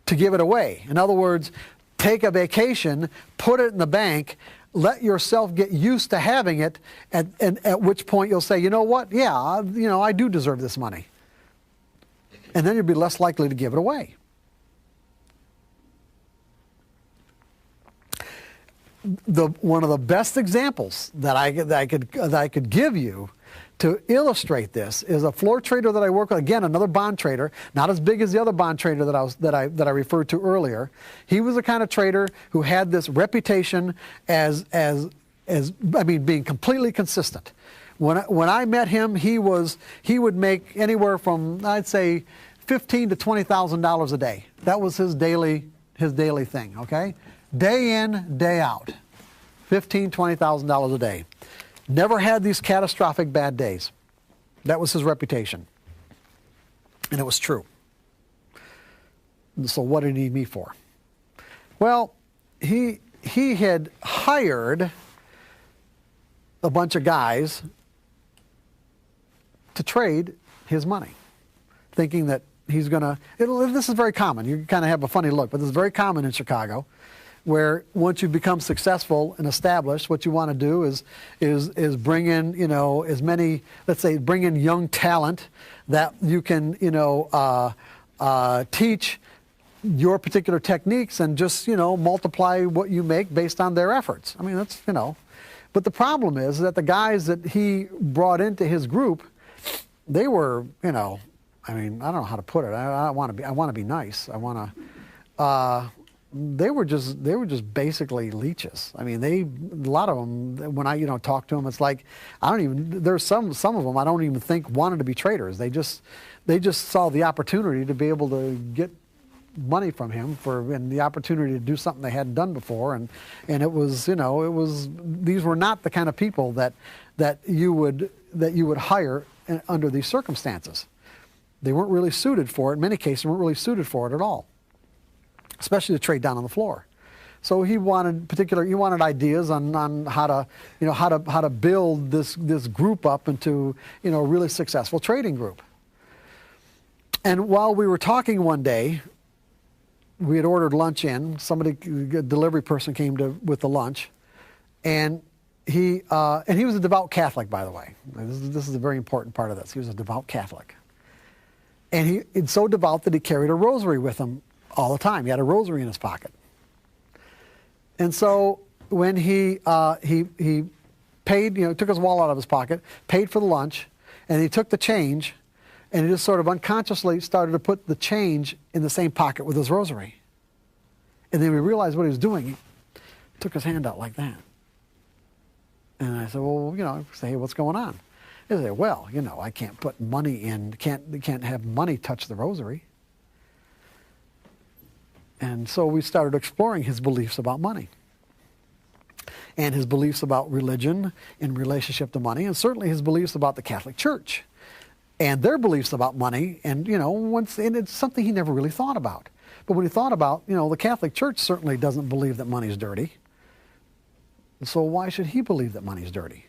to give it away. In other words, take a vacation, put it in the bank, let yourself get used to having it, and at which point you'll say, you know what, yeah, I do deserve this money. And then you'll be less likely to give it away. One of the best examples that I could give you to illustrate this is a floor trader that I work with. Again, another bond trader, not as big as the other bond trader that I referred to earlier. He was the kind of trader who had this reputation as being completely consistent. When I met him, he would make anywhere from, I'd say, $15,000 to $20,000 a day. That was his daily thing. Okay. Day in, day out, $15,000, $20,000 a day. Never had these catastrophic bad days. That was his reputation. And it was true. So what did he need me for? Well, he had hired a bunch of guys to trade his money, thinking that he's going to, this is very common. You kind of have a funny look, but this is very common in Chicago, where once you become successful and established, what you want to do is bring in, as many, let's say, bring in young talent that you can, teach your particular techniques and just, multiply what you make based on their efforts. I mean, that's, But the problem is that the guys that he brought into his group, they were, I don't know how to put it. I want to be nice. They were just basically leeches. I mean, a lot of them, when I, talk to them, it's like, there's some of them I don't even think wanted to be traders. They just saw the opportunity to be able to get money from him and the opportunity to do something they hadn't done before. And it was, these were not the kind of people that you would hire under these circumstances. They weren't really suited for it. In many cases, they weren't really suited for it at all, especially to trade down on the floor. So he wanted ideas on how to build this group up into a really successful trading group. And while we were talking one day, we had ordered lunch in. A delivery person came with the lunch, and he was a devout Catholic, by the way. This is a very important part of this. He was a devout Catholic, and he's so devout that he carried a rosary with him all the time. He had a rosary in his pocket. And so when he paid, took his wallet out of his pocket, paid for the lunch, and he took the change, and he just sort of unconsciously started to put the change in the same pocket with his rosary. And then we realized what he was doing. He took his hand out like that. And I said, well, hey, what's going on? He said, well, I can't put money in, can't have money touch the rosary. And so we started exploring his beliefs about money and his beliefs about religion in relationship to money, and certainly his beliefs about the Catholic Church and their beliefs about money. And, and it's something he never really thought about. But when he thought about, the Catholic Church certainly doesn't believe that money's dirty. So why should he believe that money's dirty?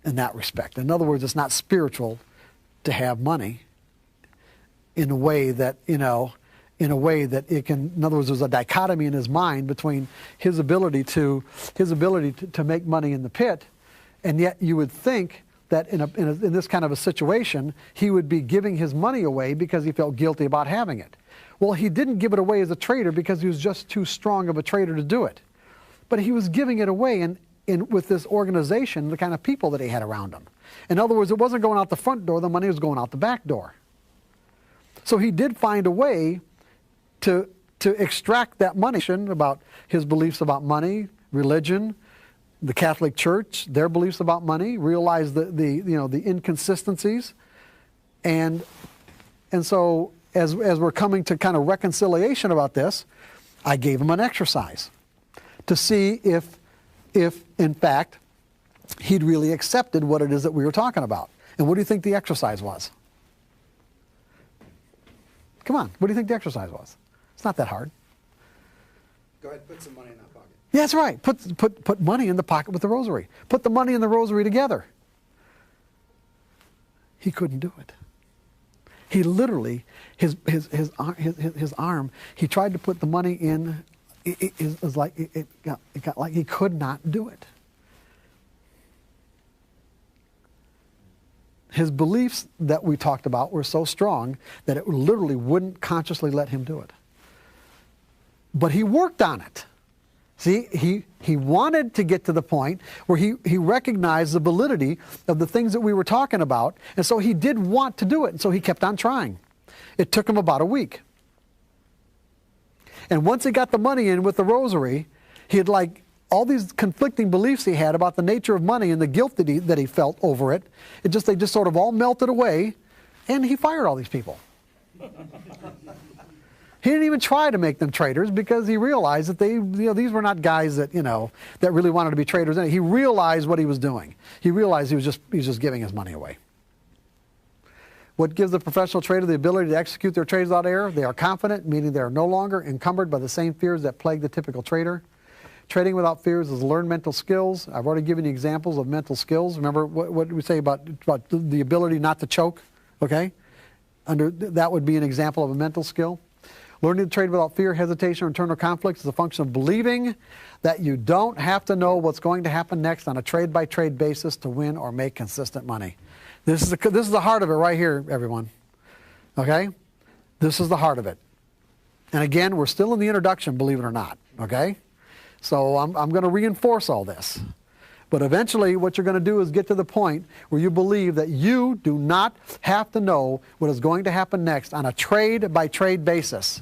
In that respect. In other words, it's not spiritual to have money in a way that, it can, in other words, there's a dichotomy in his mind between his ability to make money in the pit, and yet you would think that in this kind of a situation, he would be giving his money away because he felt guilty about having it. Well, he didn't give it away as a trader because he was just too strong of a trader to do it. But he was giving it away with this organization, the kind of people that he had around him. In other words, it wasn't going out the front door, the money was going out the back door. So he did find a way to extract that money about his beliefs about money, religion, the Catholic Church, their beliefs about money, realize the inconsistencies. And so as we're coming to kind of reconciliation about this, I gave him an exercise to see if in fact he'd really accepted what it is that we were talking about. And what do you think the exercise was? Come on, what do you think the exercise was? It's not that hard. Go ahead, put some money in that pocket. Yeah, that's right. Put money in the pocket with the rosary. Put the money and the rosary together. He couldn't do it. He literally, his arm, he tried to put the money in. It was like it got like he could not do it. His beliefs that we talked about were so strong that it literally wouldn't consciously let him do it. But he worked on it. See, he wanted to get to the point where he recognized the validity of the things that we were talking about, and so he did want to do it, and so he kept on trying. It took him about a week. And once he got the money in with the rosary, he had like all these conflicting beliefs he had about the nature of money and the guilt that he felt over it. They just sort of all melted away, and he fired all these people. He didn't even try to make them traders because he realized that these were not guys that that really wanted to be traders. He realized what he was doing. He realized he was just giving his money away. What gives the professional trader the ability to execute their trades without error? They are confident, meaning they are no longer encumbered by the same fears that plague the typical trader. Trading without fears is learned mental skills. I've already given you examples of mental skills. Remember what did we say about the ability not to choke? Okay, that would be an example of a mental skill. Learning to trade without fear, hesitation, or internal conflicts is a function of believing that you don't have to know what's going to happen next on a trade-by-trade basis to win or make consistent money. This is the heart of it right here, everyone. Okay? This is the heart of it. And again, we're still in the introduction, believe it or not. Okay? So I'm going to reinforce all this. But eventually what you're going to do is get to the point where you believe that you do not have to know what is going to happen next on a trade-by-trade basis.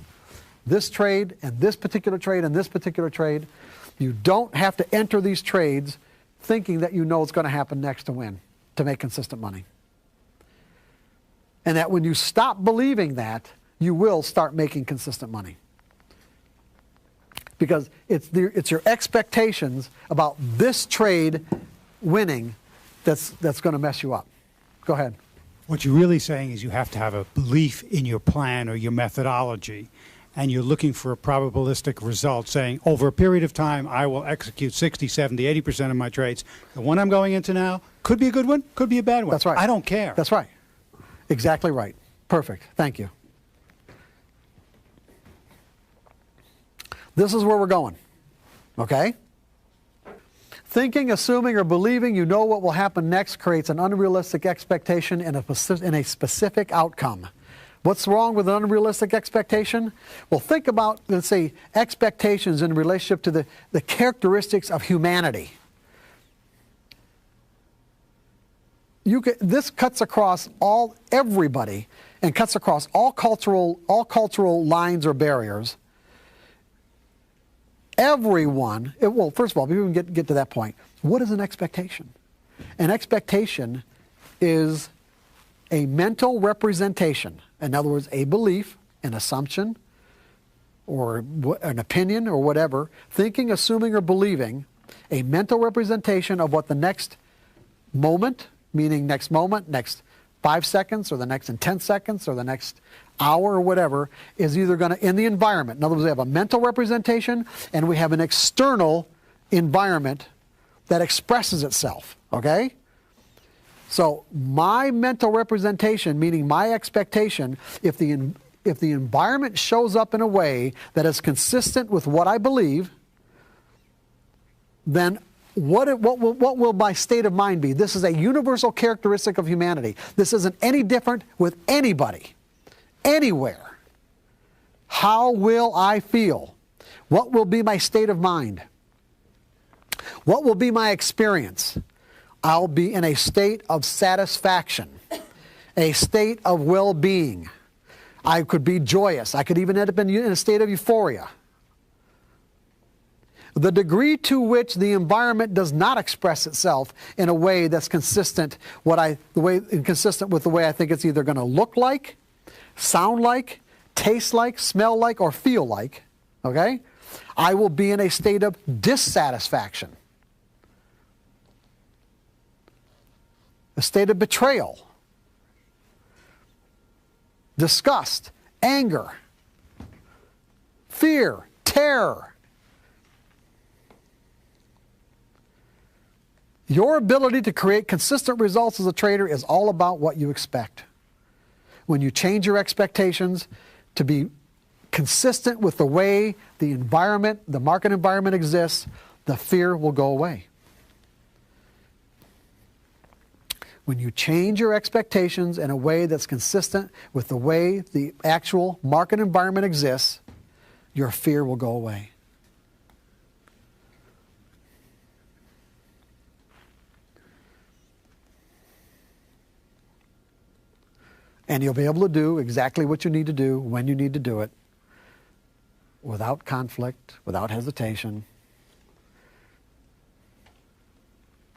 This trade and this particular trade and this particular trade, you don't have to enter these trades thinking that you know what's going to happen next to win, to make consistent money. And that when you stop believing that, you will start making consistent money. Because it's your expectations about this trade winning that's going to mess you up. Go ahead. What you're really saying is you have to have a belief in your plan or your methodology, and you're looking for a probabilistic result, saying over a period of time I will execute 60, 70, 80% of my trades. The one I'm going into now could be a good one, could be a bad one. That's right. I don't care. That's right. Exactly right. Perfect. Thank you. This is where we're going. Okay? Thinking, assuming, or believing you know what will happen next creates an unrealistic expectation in a specific outcome. What's wrong with an unrealistic expectation? Well, think about, let's say, expectations in relationship to the characteristics of humanity. This cuts across everybody and cuts across all cultural lines or barriers. Everyone, well, first of all, before we can get to that point, what is an expectation? An expectation is a mental representation. In other words, a belief, an assumption, or an opinion, or whatever, thinking, assuming, or believing, a mental representation of what the next moment, meaning next moment, next 5 seconds, or the next in 10 seconds, or the next hour, or whatever, is either going to, in the environment. In other words, we have a mental representation, and we have an external environment that expresses itself, okay? So my mental representation, meaning my expectation, if the environment shows up in a way that is consistent with what I believe, then what will my state of mind be? This is a universal characteristic of humanity. This isn't any different with anybody, anywhere. How will I feel? What will be my state of mind? What will be my experience? I'll be in a state of satisfaction, a state of well-being. I could be joyous. I could even end up in a state of euphoria. The degree to which the environment does not express itself in a way that's consistent with the way I think it's either going to look like, sound like, taste like, smell like, or feel like, okay? I will be in a state of dissatisfaction, a state of betrayal, disgust, anger, fear, terror. Your ability to create consistent results as a trader is all about what you expect. When you change your expectations to be consistent with the way the environment, the market environment exists, the fear will go away. When you change your expectations in a way that's consistent with the way the actual market environment exists, your fear will go away. And you'll be able to do exactly what you need to do when you need to do it, without conflict, without hesitation,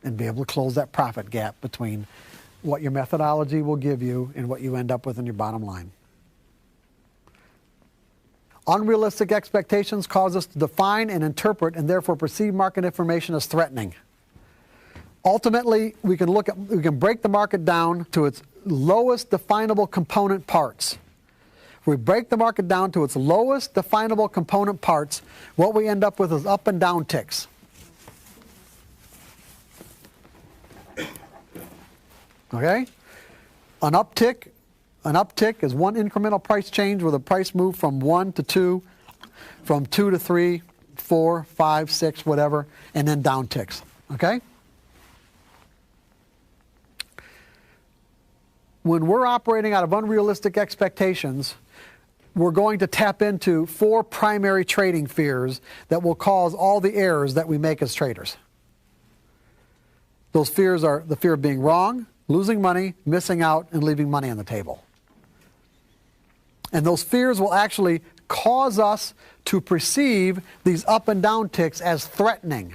and be able to close that profit gap between what your methodology will give you and what you end up with in your bottom line. Unrealistic expectations cause us to define and interpret and therefore perceive market information as threatening. Ultimately, we can break the market down to its lowest definable component parts. If we break the market down to its lowest definable component parts, what we end up with is up and down ticks. Okay? An uptick is one incremental price change where the price moved from 1 to 2, from 2 to 3, 4, 5, 6, whatever, and then down ticks. Okay? When we're operating out of unrealistic expectations, we're going to tap into 4 primary trading fears that will cause all the errors that we make as traders. Those fears are the fear of being wrong, losing money, missing out, and leaving money on the table. And those fears will actually cause us to perceive these up and down ticks as threatening.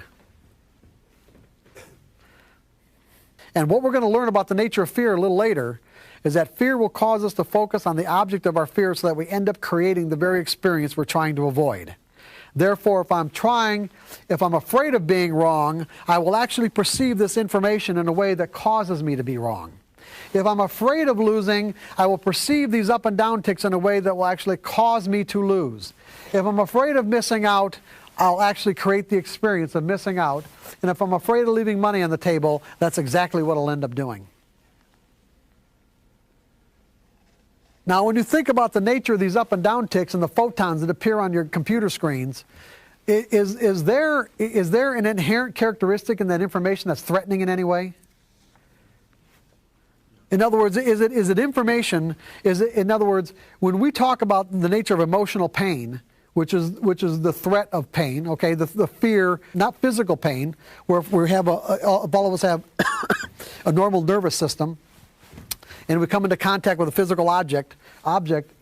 And what we're going to learn about the nature of fear a little later is that fear will cause us to focus on the object of our fear so that we end up creating the very experience we're trying to avoid. Therefore, if I'm afraid of being wrong, I will actually perceive this information in a way that causes me to be wrong. If I'm afraid of losing, I will perceive these up and down ticks in a way that will actually cause me to lose. If I'm afraid of missing out, I'll actually create the experience of missing out. And if I'm afraid of leaving money on the table, that's exactly what I'll end up doing. Now, when you think about the nature of these up and down ticks and the photons that appear on your computer screens, is there an inherent characteristic in that information that's threatening in any way? In other words, is it information? In other words, when we talk about the nature of emotional pain, which is the threat of pain, okay, the fear, not physical pain, where we have all of us have a normal nervous system, and we come into contact with a physical object,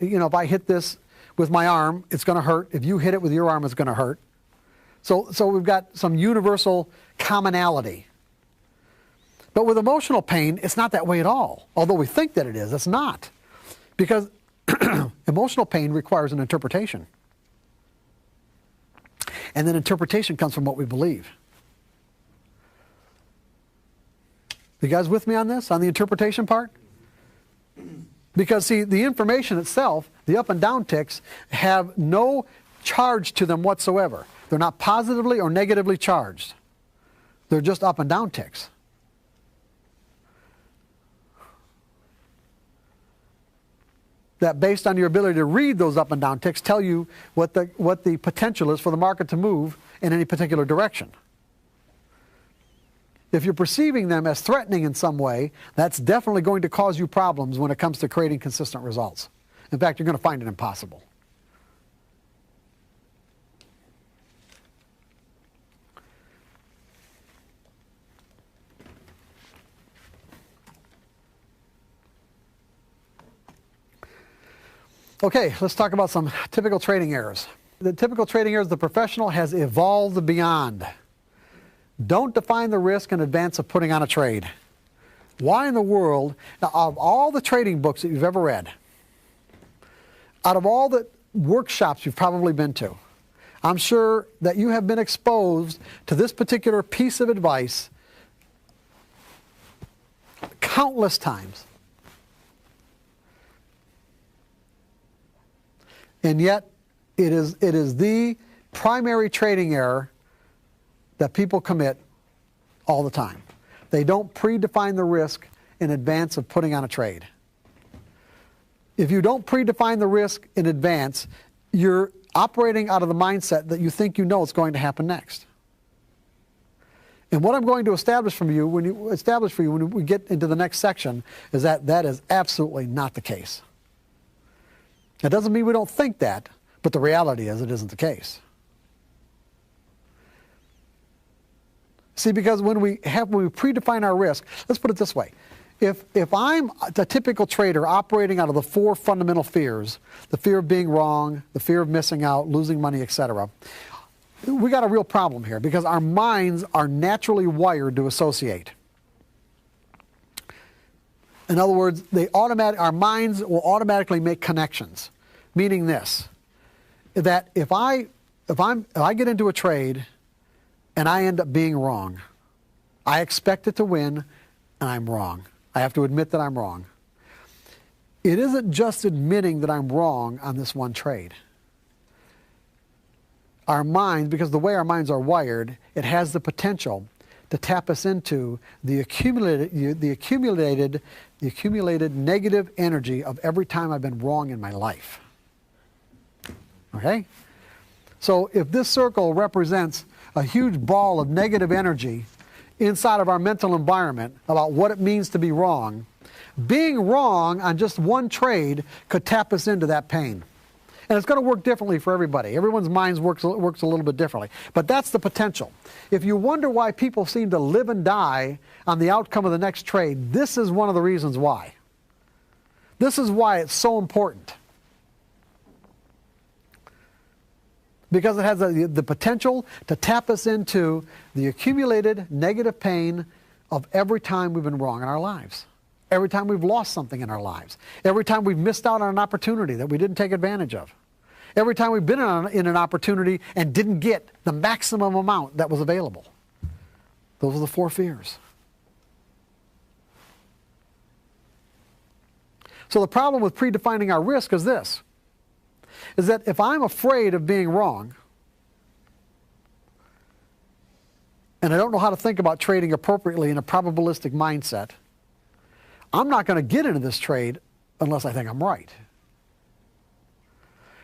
you know, if I hit this with my arm, it's going to hurt. If you hit it with your arm, it's going to hurt. So we've got some universal commonality. But with emotional pain, it's not that way at all. Although we think that it is, it's not. Because emotional pain requires an interpretation. And then interpretation comes from what we believe. You guys with me on this, on the interpretation part? Because, see, the information itself, the up and down ticks, have no charge to them whatsoever. They're not positively or negatively charged. They're just up and down ticks. That, based on your ability to read those up and down ticks, tell you what the potential is for the market to move in any particular direction. If you're perceiving them as threatening in some way, that's definitely going to cause you problems when it comes to creating consistent results. In fact, you're going to find it impossible. Okay, let's talk about some typical trading errors. The typical trading errors the professional has evolved beyond. Don't define the risk in advance of putting on a trade. Why in the world, now, of all the trading books that you've ever read, out of all the workshops you've probably been to, I'm sure that you have been exposed to this particular piece of advice countless times. And yet, it is the primary trading error that people commit all the time. They don't predefine the risk in advance of putting on a trade. If you don't predefine the risk in advance, you're operating out of the mindset that you think you know what's going to happen next. And what I'm going to establish for you when we get into the next section is that that is absolutely not the case. That doesn't mean we don't think that, but the reality is it isn't the case. See, because when we predefine our risk, let's put it this way. If I'm a typical trader operating out of the 4 fundamental fears, the fear of being wrong, the fear of missing out, losing money, etc., we got a real problem here because our minds are naturally wired to associate. In other words, our minds will automatically make connections, meaning this, that if I get into a trade and I end up being wrong, I expect it to win and I'm wrong. I have to admit that I'm wrong. It isn't just admitting that I'm wrong on this one trade. Our minds, because the way our minds are wired, it has the potential to tap us into the accumulated negative energy of every time I've been wrong in my life. Okay? So if this circle represents a huge ball of negative energy inside of our mental environment about what it means to be wrong, being wrong on just one trade could tap us into that pain. And it's going to work differently for everybody. Everyone's minds works a little bit differently. But that's the potential. If you wonder why people seem to live and die on the outcome of the next trade, this is one of the reasons why. This is why it's so important. Because it has the potential to tap us into the accumulated negative pain of every time we've been wrong in our lives. Every time we've lost something in our lives. Every time we've missed out on an opportunity that we didn't take advantage of. Every time we've been in an opportunity and didn't get the maximum amount that was available. Those are the 4 fears. So the problem with predefining our risk is this, is that if I'm afraid of being wrong, and I don't know how to think about trading appropriately in a probabilistic mindset, I'm not going to get into this trade unless I think I'm right.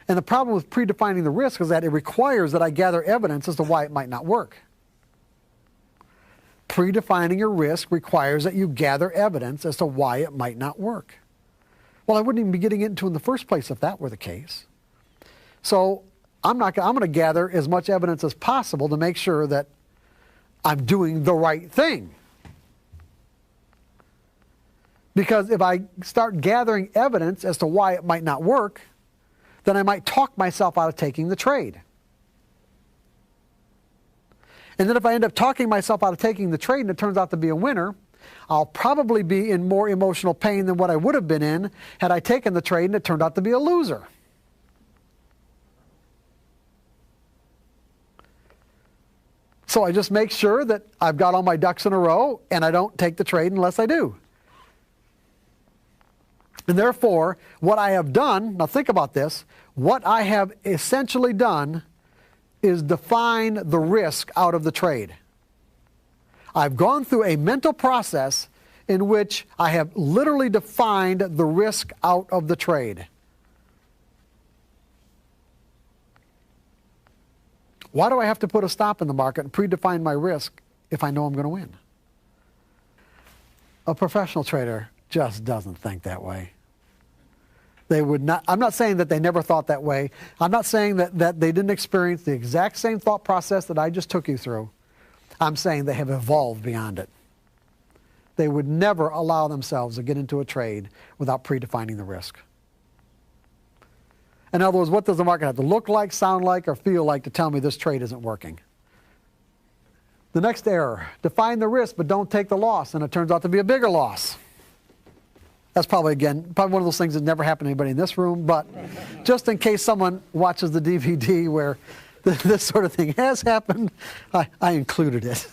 And the problem with predefining the risk is that it requires that I gather evidence as to why it might not work. Predefining your risk requires that you gather evidence as to why it might not work. Well, I wouldn't even be getting into it in the first place if that were the case. So I'm going to gather as much evidence as possible to make sure that I'm doing the right thing. Because if I start gathering evidence as to why it might not work, then I might talk myself out of taking the trade. And then if I end up talking myself out of taking the trade and it turns out to be a winner, I'll probably be in more emotional pain than what I would have been in had I taken the trade and it turned out to be a loser. So I just make sure that I've got all my ducks in a row and I don't take the trade unless I do. And therefore, what I have done, now think about this, what I have essentially done is define the risk out of the trade. I've gone through a mental process in which I have literally defined the risk out of the trade. Why do I have to put a stop in the market and predefine my risk if I know I'm going to win? A professional trader just doesn't think that way. They would not. I'm not saying that they never thought that way. I'm not saying that they didn't experience the exact same thought process that I just took you through. I'm saying they have evolved beyond it. They would never allow themselves to get into a trade without predefining the risk. In other words, what does the market have to look like, sound like, or feel like to tell me this trade isn't working? The next error, define the risk but don't take the loss, and it turns out to be a bigger loss. That's probably one of those things that never happened to anybody in this room, but just in case someone watches the DVD where this sort of thing has happened, I included it.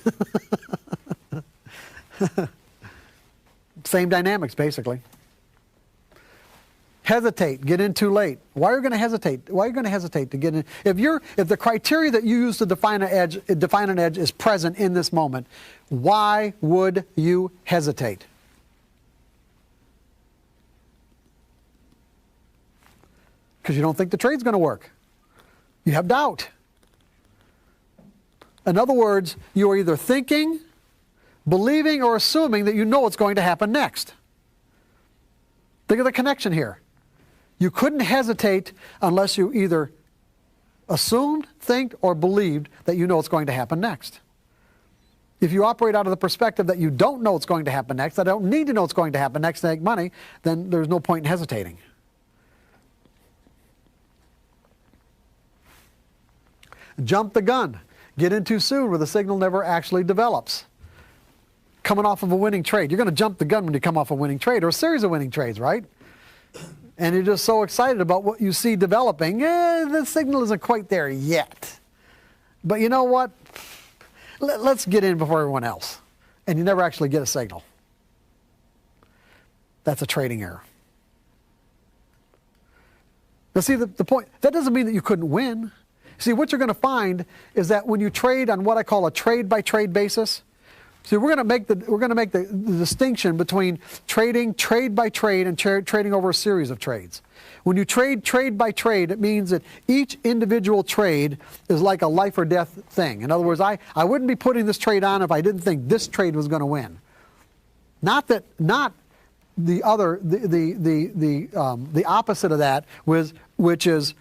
Same dynamics, basically. Hesitate, get in too late. Why are you going to hesitate? Why are you going to hesitate to get in? If the criteria that you use to define an edge is present in this moment, why would you hesitate? Because you don't think the trade's going to work. You have doubt. In other words, you are either thinking, believing, or assuming that you know what's going to happen next. Think of the connection here. You couldn't hesitate unless you either assumed, think, or believed that you know what's going to happen next. If you operate out of the perspective that you don't know what's going to happen next, I don't need to know what's going to happen next to make money, then there's no point in hesitating. Jump the gun. Get in too soon where the signal never actually develops. Coming off of a winning trade. You're going to jump the gun when you come off a winning trade or a series of winning trades, right? And you're just so excited about what you see developing. The signal isn't quite there yet. But you know what? Let's get in before everyone else. And you never actually get a signal. That's a trading error. Now see, the point, that doesn't mean that you couldn't win. See, what you're going to find is that when you trade on what I call a trade-by-trade basis, see, we're going to make the distinction between trading trade by trade and trading over a series of trades. When you trade by trade, it means that each individual trade is like a life or death thing. In other words, I wouldn't be putting this trade on if I didn't think this trade was going to win. Not the opposite of that, which is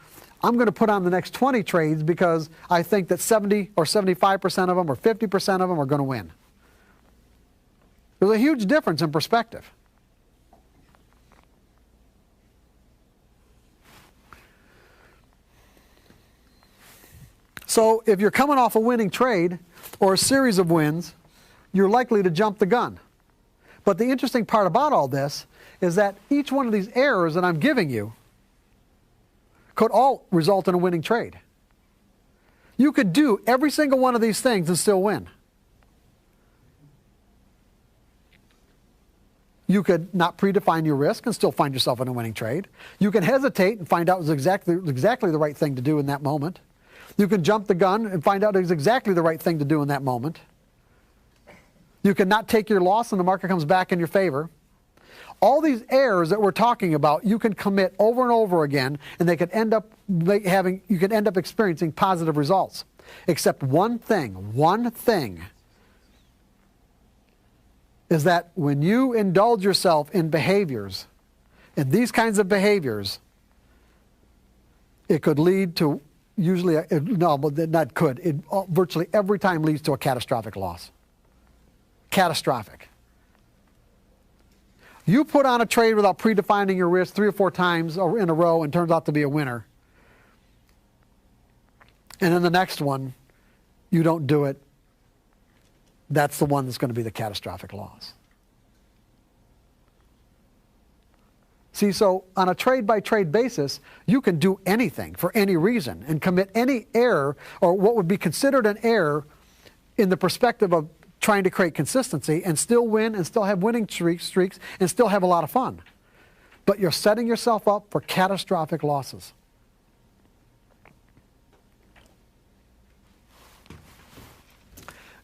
I'm going to put on the next 20 trades because I think that 70 or 75% of them or 50% of them are going to win. There's a huge difference in perspective. So if you're coming off a winning trade or a series of wins, you're likely to jump the gun. But the interesting part about all this is that each one of these errors that I'm giving you could all result in a winning trade. You could do every single one of these things and still win. You could not predefine your risk and still find yourself in a winning trade. You can hesitate and find out it's exactly the right thing to do in that moment. You can jump the gun and find out it's exactly the right thing to do in that moment. You can not take your loss and the market comes back in your favor. All these errors that we're talking about, you can commit over and over again, and they could end up you could end up experiencing positive results. Except one thing is that when you indulge yourself in behaviors, in these kinds of behaviors, it could lead to virtually every time leads to a catastrophic loss. Catastrophic. You put on a trade without predefining your risk 3 or 4 times in a row and turns out to be a winner. And then the next one, you don't do it. That's the one that's going to be the catastrophic loss. See, so on a trade-by-trade basis, you can do anything for any reason and commit any error or what would be considered an error in the perspective of trying to create consistency and still win and still have winning streaks and still have a lot of fun. But you're setting yourself up for catastrophic losses.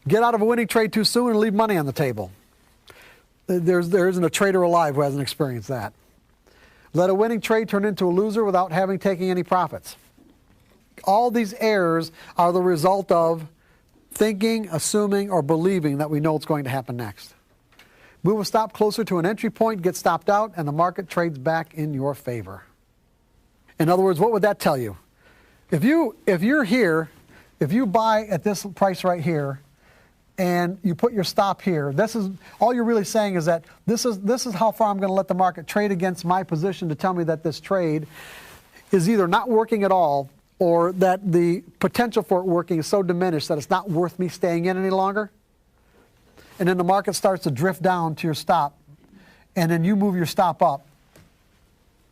Get out of a winning trade too soon and leave money on the table. There isn't a trader alive who hasn't experienced that. Let a winning trade turn into a loser without having taken any profits. All these errors are the result of thinking, assuming, or believing that we know what's going to happen next. Move a stop closer to an entry point, get stopped out, and the market trades back in your favor. In other words, what would that tell you? If you're here, if you buy at this price right here, and you put your stop here, this is all you're really saying is that this is how far I'm going to let the market trade against my position to tell me that this trade is either not working at all or that the potential for it working is so diminished that it's not worth me staying in any longer. And then the market starts to drift down to your stop, and then you move your stop up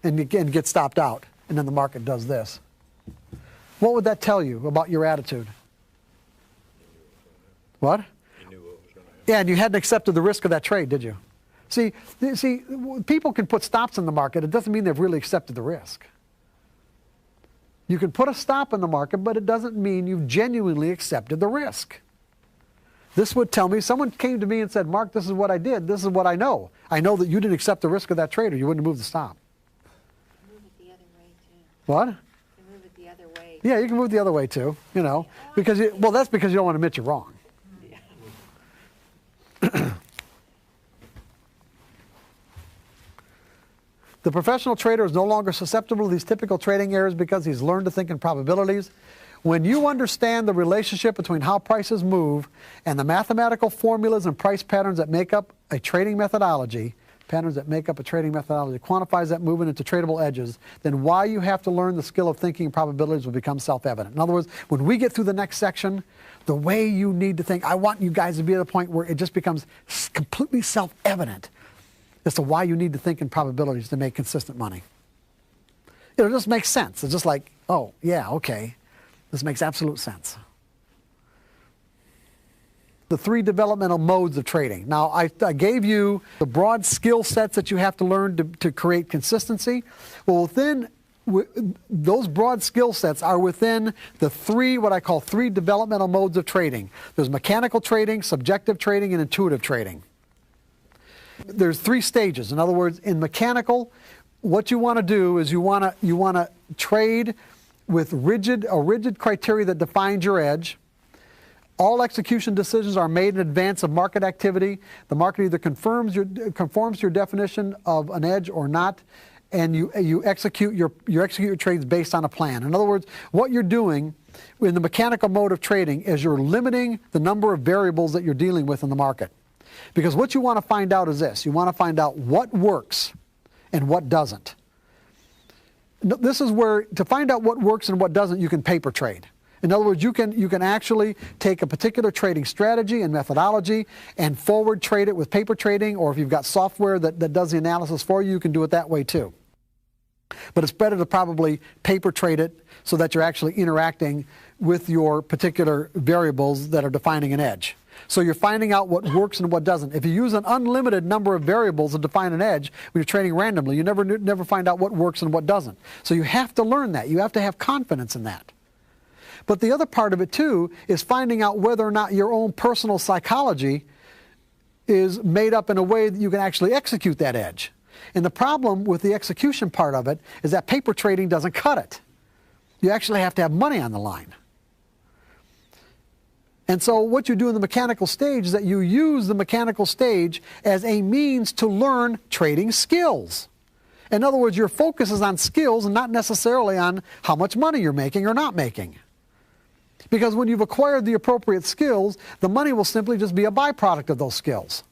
and again get stopped out, and then the market does this. What would that tell you about your attitude? What? Yeah, and you hadn't accepted the risk of that trade, did you? See, people can put stops in the market. It doesn't mean they've really accepted the risk. You can put a stop in the market, but it doesn't mean you've genuinely accepted the risk. This would tell me, someone came to me and said, Mark, this is what I did. This is what I know. I know that you didn't accept the risk of that trade or you wouldn't have moved the stop. Move it the other way, too. What? You can move it the other way. Yeah, you can move the other way, too, you know. Because that's because you don't want to admit you're wrong. The professional trader is no longer susceptible to these typical trading errors because he's learned to think in probabilities. When you understand the relationship between how prices move and the mathematical formulas and price patterns that make up a trading methodology, quantifies that movement into tradable edges, then why you have to learn the skill of thinking in probabilities will become self-evident. In other words, when we get through the next section, the way you need to think, I want you guys to be at a point where it just becomes completely self-evident as to why you need to think in probabilities to make consistent money. It'll just make sense. It's just like, oh, yeah, okay. This makes absolute sense. The 3 developmental modes of trading. Now, I gave you the broad skill sets that you have to learn to create consistency. Well, those broad skill sets are within the 3, what I call 3 developmental modes of trading. There's mechanical trading, subjective trading, and intuitive trading. There's 3 stages. In other words, in mechanical, what you want to do is you want to trade with a rigid criteria that defines your edge. All execution decisions are made in advance of market activity. The market either conforms to your definition of an edge or not, and you execute your trades based on a plan. In other words, what you're doing in the mechanical mode of trading is you're limiting the number of variables that you're dealing with in the market. Because what you want to find out is this. You want to find out what works and what doesn't. This is where, to find out what works and what doesn't, you can paper trade. In other words, you can actually take a particular trading strategy and methodology and forward trade it with paper trading, or if you've got software that does the analysis for you, you can do it that way too. But it's better to probably paper trade it so that you're actually interacting with your particular variables that are defining an edge. So you're finding out what works and what doesn't. If you use an unlimited number of variables to define an edge, when you're trading randomly, you never find out what works and what doesn't. So you have to learn that. You have to have confidence in that. But the other part of it too is finding out whether or not your own personal psychology is made up in a way that you can actually execute that edge. And the problem with the execution part of it is that paper trading doesn't cut it. You actually have to have money on the line. And so what you do in the mechanical stage is that you use the mechanical stage as a means to learn trading skills. In other words, your focus is on skills and not necessarily on how much money you're making or not making. Because when you've acquired the appropriate skills, the money will simply just be a byproduct of those skills.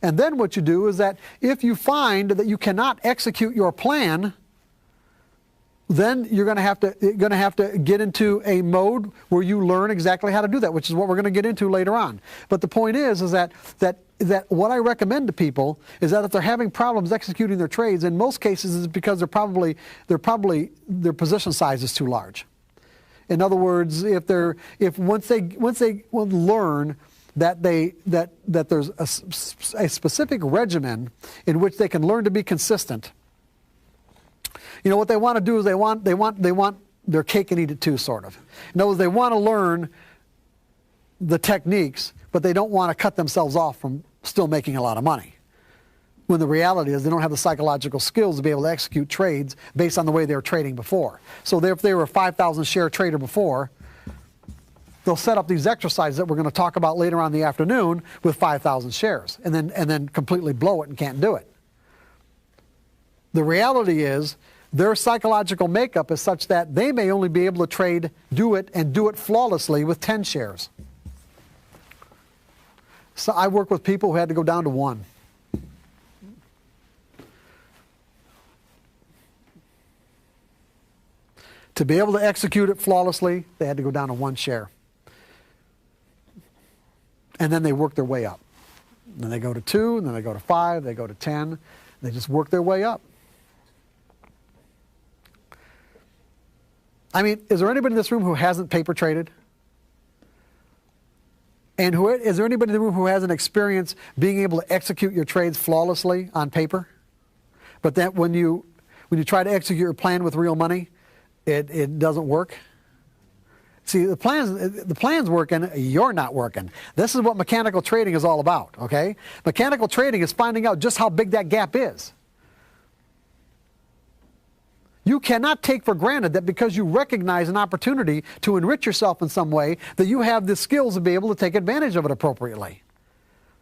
And then what you do is that if you find that you cannot execute your plan, then you're going to have to get into a mode where you learn exactly how to do that, which is what we're going to get into later on. But the point is that what I recommend to people is that if they're having problems executing their trades, in most cases it's because their position size is too large. In other words, once they learn that there's a specific regimen in which they can learn to be consistent. You know, what they want to do is they want their cake and eat it too, sort of. In other words, they want to learn the techniques, but they don't want to cut themselves off from still making a lot of money. When the reality is they don't have the psychological skills to be able to execute trades based on the way they were trading before. So if they were a 5,000 share trader before, they'll set up these exercises that we're going to talk about later on in the afternoon with 5,000 shares and then completely blow it and can't do it. The reality is their psychological makeup is such that they may only be able to do it flawlessly with 10 shares. So I work with people who had to go down to 1. To be able to execute it flawlessly, they had to go down to 1 share. And then they work their way up. Then they go to 2, and then they go to 5, they go to 10. They just work their way up. I mean, is there anybody in this room who hasn't paper traded? And is there anybody in the room who hasn't experienced being able to execute your trades flawlessly on paper? But then when you try to execute your plan with real money, it doesn't work? See, the plan's working, you're not working. This is what mechanical trading is all about, okay? Mechanical trading is finding out just how big that gap is. You cannot take for granted that because you recognize an opportunity to enrich yourself in some way, that you have the skills to be able to take advantage of it appropriately.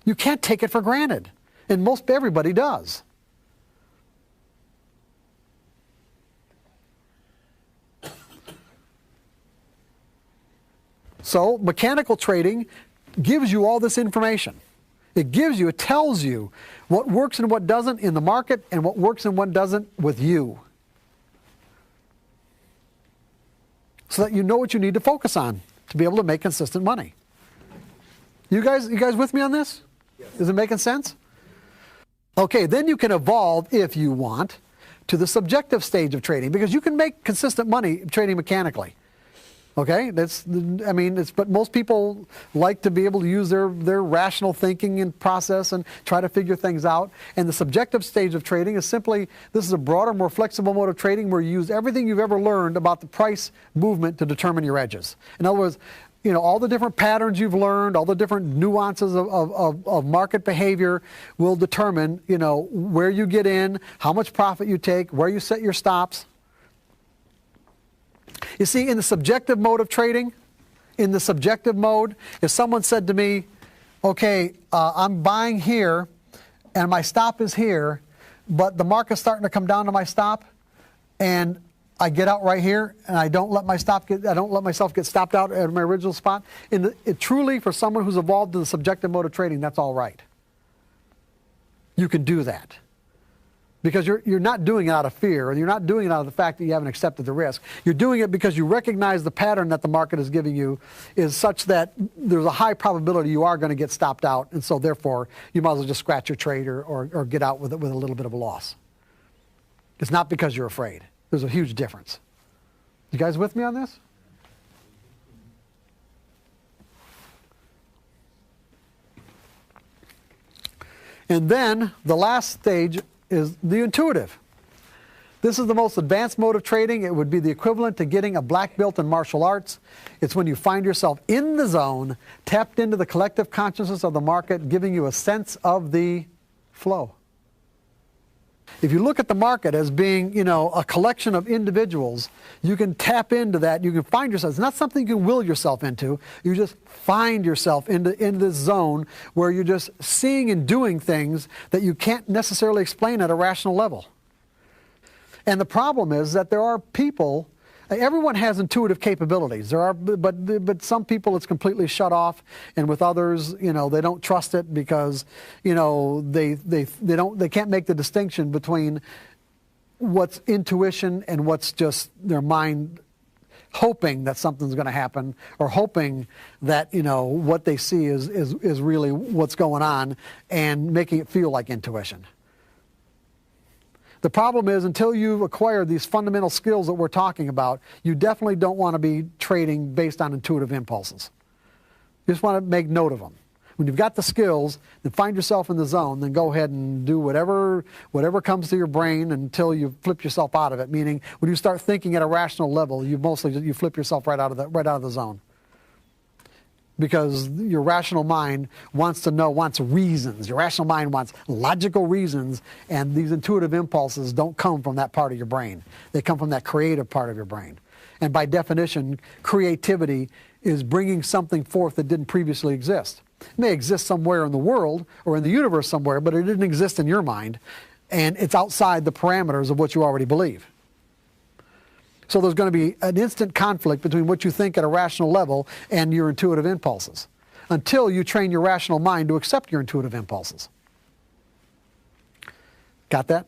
You can't take it for granted, and most everybody does. So mechanical trading gives you all this information. It tells you what works and what doesn't in the market and what works and what doesn't with you. So that you know what you need to focus on to be able to make consistent money. You guys with me on this? Yes. Is it making sense? Okay, then you can evolve, if you want, to the subjective stage of trading, because you can make consistent money trading mechanically. Okay, but most people like to be able to use their rational thinking and process and try to figure things out. And the subjective stage of trading is simply, this is a broader, more flexible mode of trading where you use everything you've ever learned about the price movement to determine your edges. In other words, you know, all the different patterns you've learned, all the different nuances of market behavior will determine, you know, where you get in, how much profit you take, where you set your stops. You see, in the subjective mode of trading, if someone said to me, okay, I'm buying here and my stop is here, but the market's starting to come down to my stop, and I get out right here and I don't let myself get stopped out at my original spot. Truly, for someone who's evolved in the subjective mode of trading, that's all right. You can do that. Because you're not doing it out of fear, or you're not doing it out of the fact that you haven't accepted the risk. You're doing it because you recognize the pattern that the market is giving you is such that there's a high probability you are going to get stopped out, and so therefore you might as well just scratch your trade or get out with a little bit of a loss. It's not because you're afraid. There's a huge difference. You guys with me on this? And then the last stage is the intuitive. This is the most advanced mode of trading. It would be the equivalent to getting a black belt in martial arts. It's when you find yourself in the zone, tapped into the collective consciousness of the market, giving you a sense of the flow. If you look at the market as being, you know, a collection of individuals, you can tap into that. You can find yourself. It's not something you can will yourself into. You just find yourself into this zone where you're just seeing and doing things that you can't necessarily explain at a rational level. And the problem is that there are people, everyone has intuitive capabilities. There are, but some people it's completely shut off, and with others, you know, they don't trust it because, you know, they can't make the distinction between what's intuition and what's just their mind hoping that something's going to happen, or hoping that, you know, what they see is really what's going on, and making it feel like intuition. The problem is, until you've acquired these fundamental skills that we're talking about, you definitely don't want to be trading based on intuitive impulses. You just want to make note of them. When you've got the skills, then find yourself in the zone, then go ahead and do whatever comes to your brain until you flip yourself out of it. Meaning, when you start thinking at a rational level, you flip yourself right out of the zone. Because your rational mind wants reasons. Your rational mind wants logical reasons, and these intuitive impulses don't come from that part of your brain. They come from that creative part of your brain. And by definition, creativity is bringing something forth that didn't previously exist. It may exist somewhere in the world or in the universe somewhere, but it didn't exist in your mind, and it's outside the parameters of what you already believe. So there's going to be an instant conflict between what you think at a rational level and your intuitive impulses, until you train your rational mind to accept your intuitive impulses. Got that?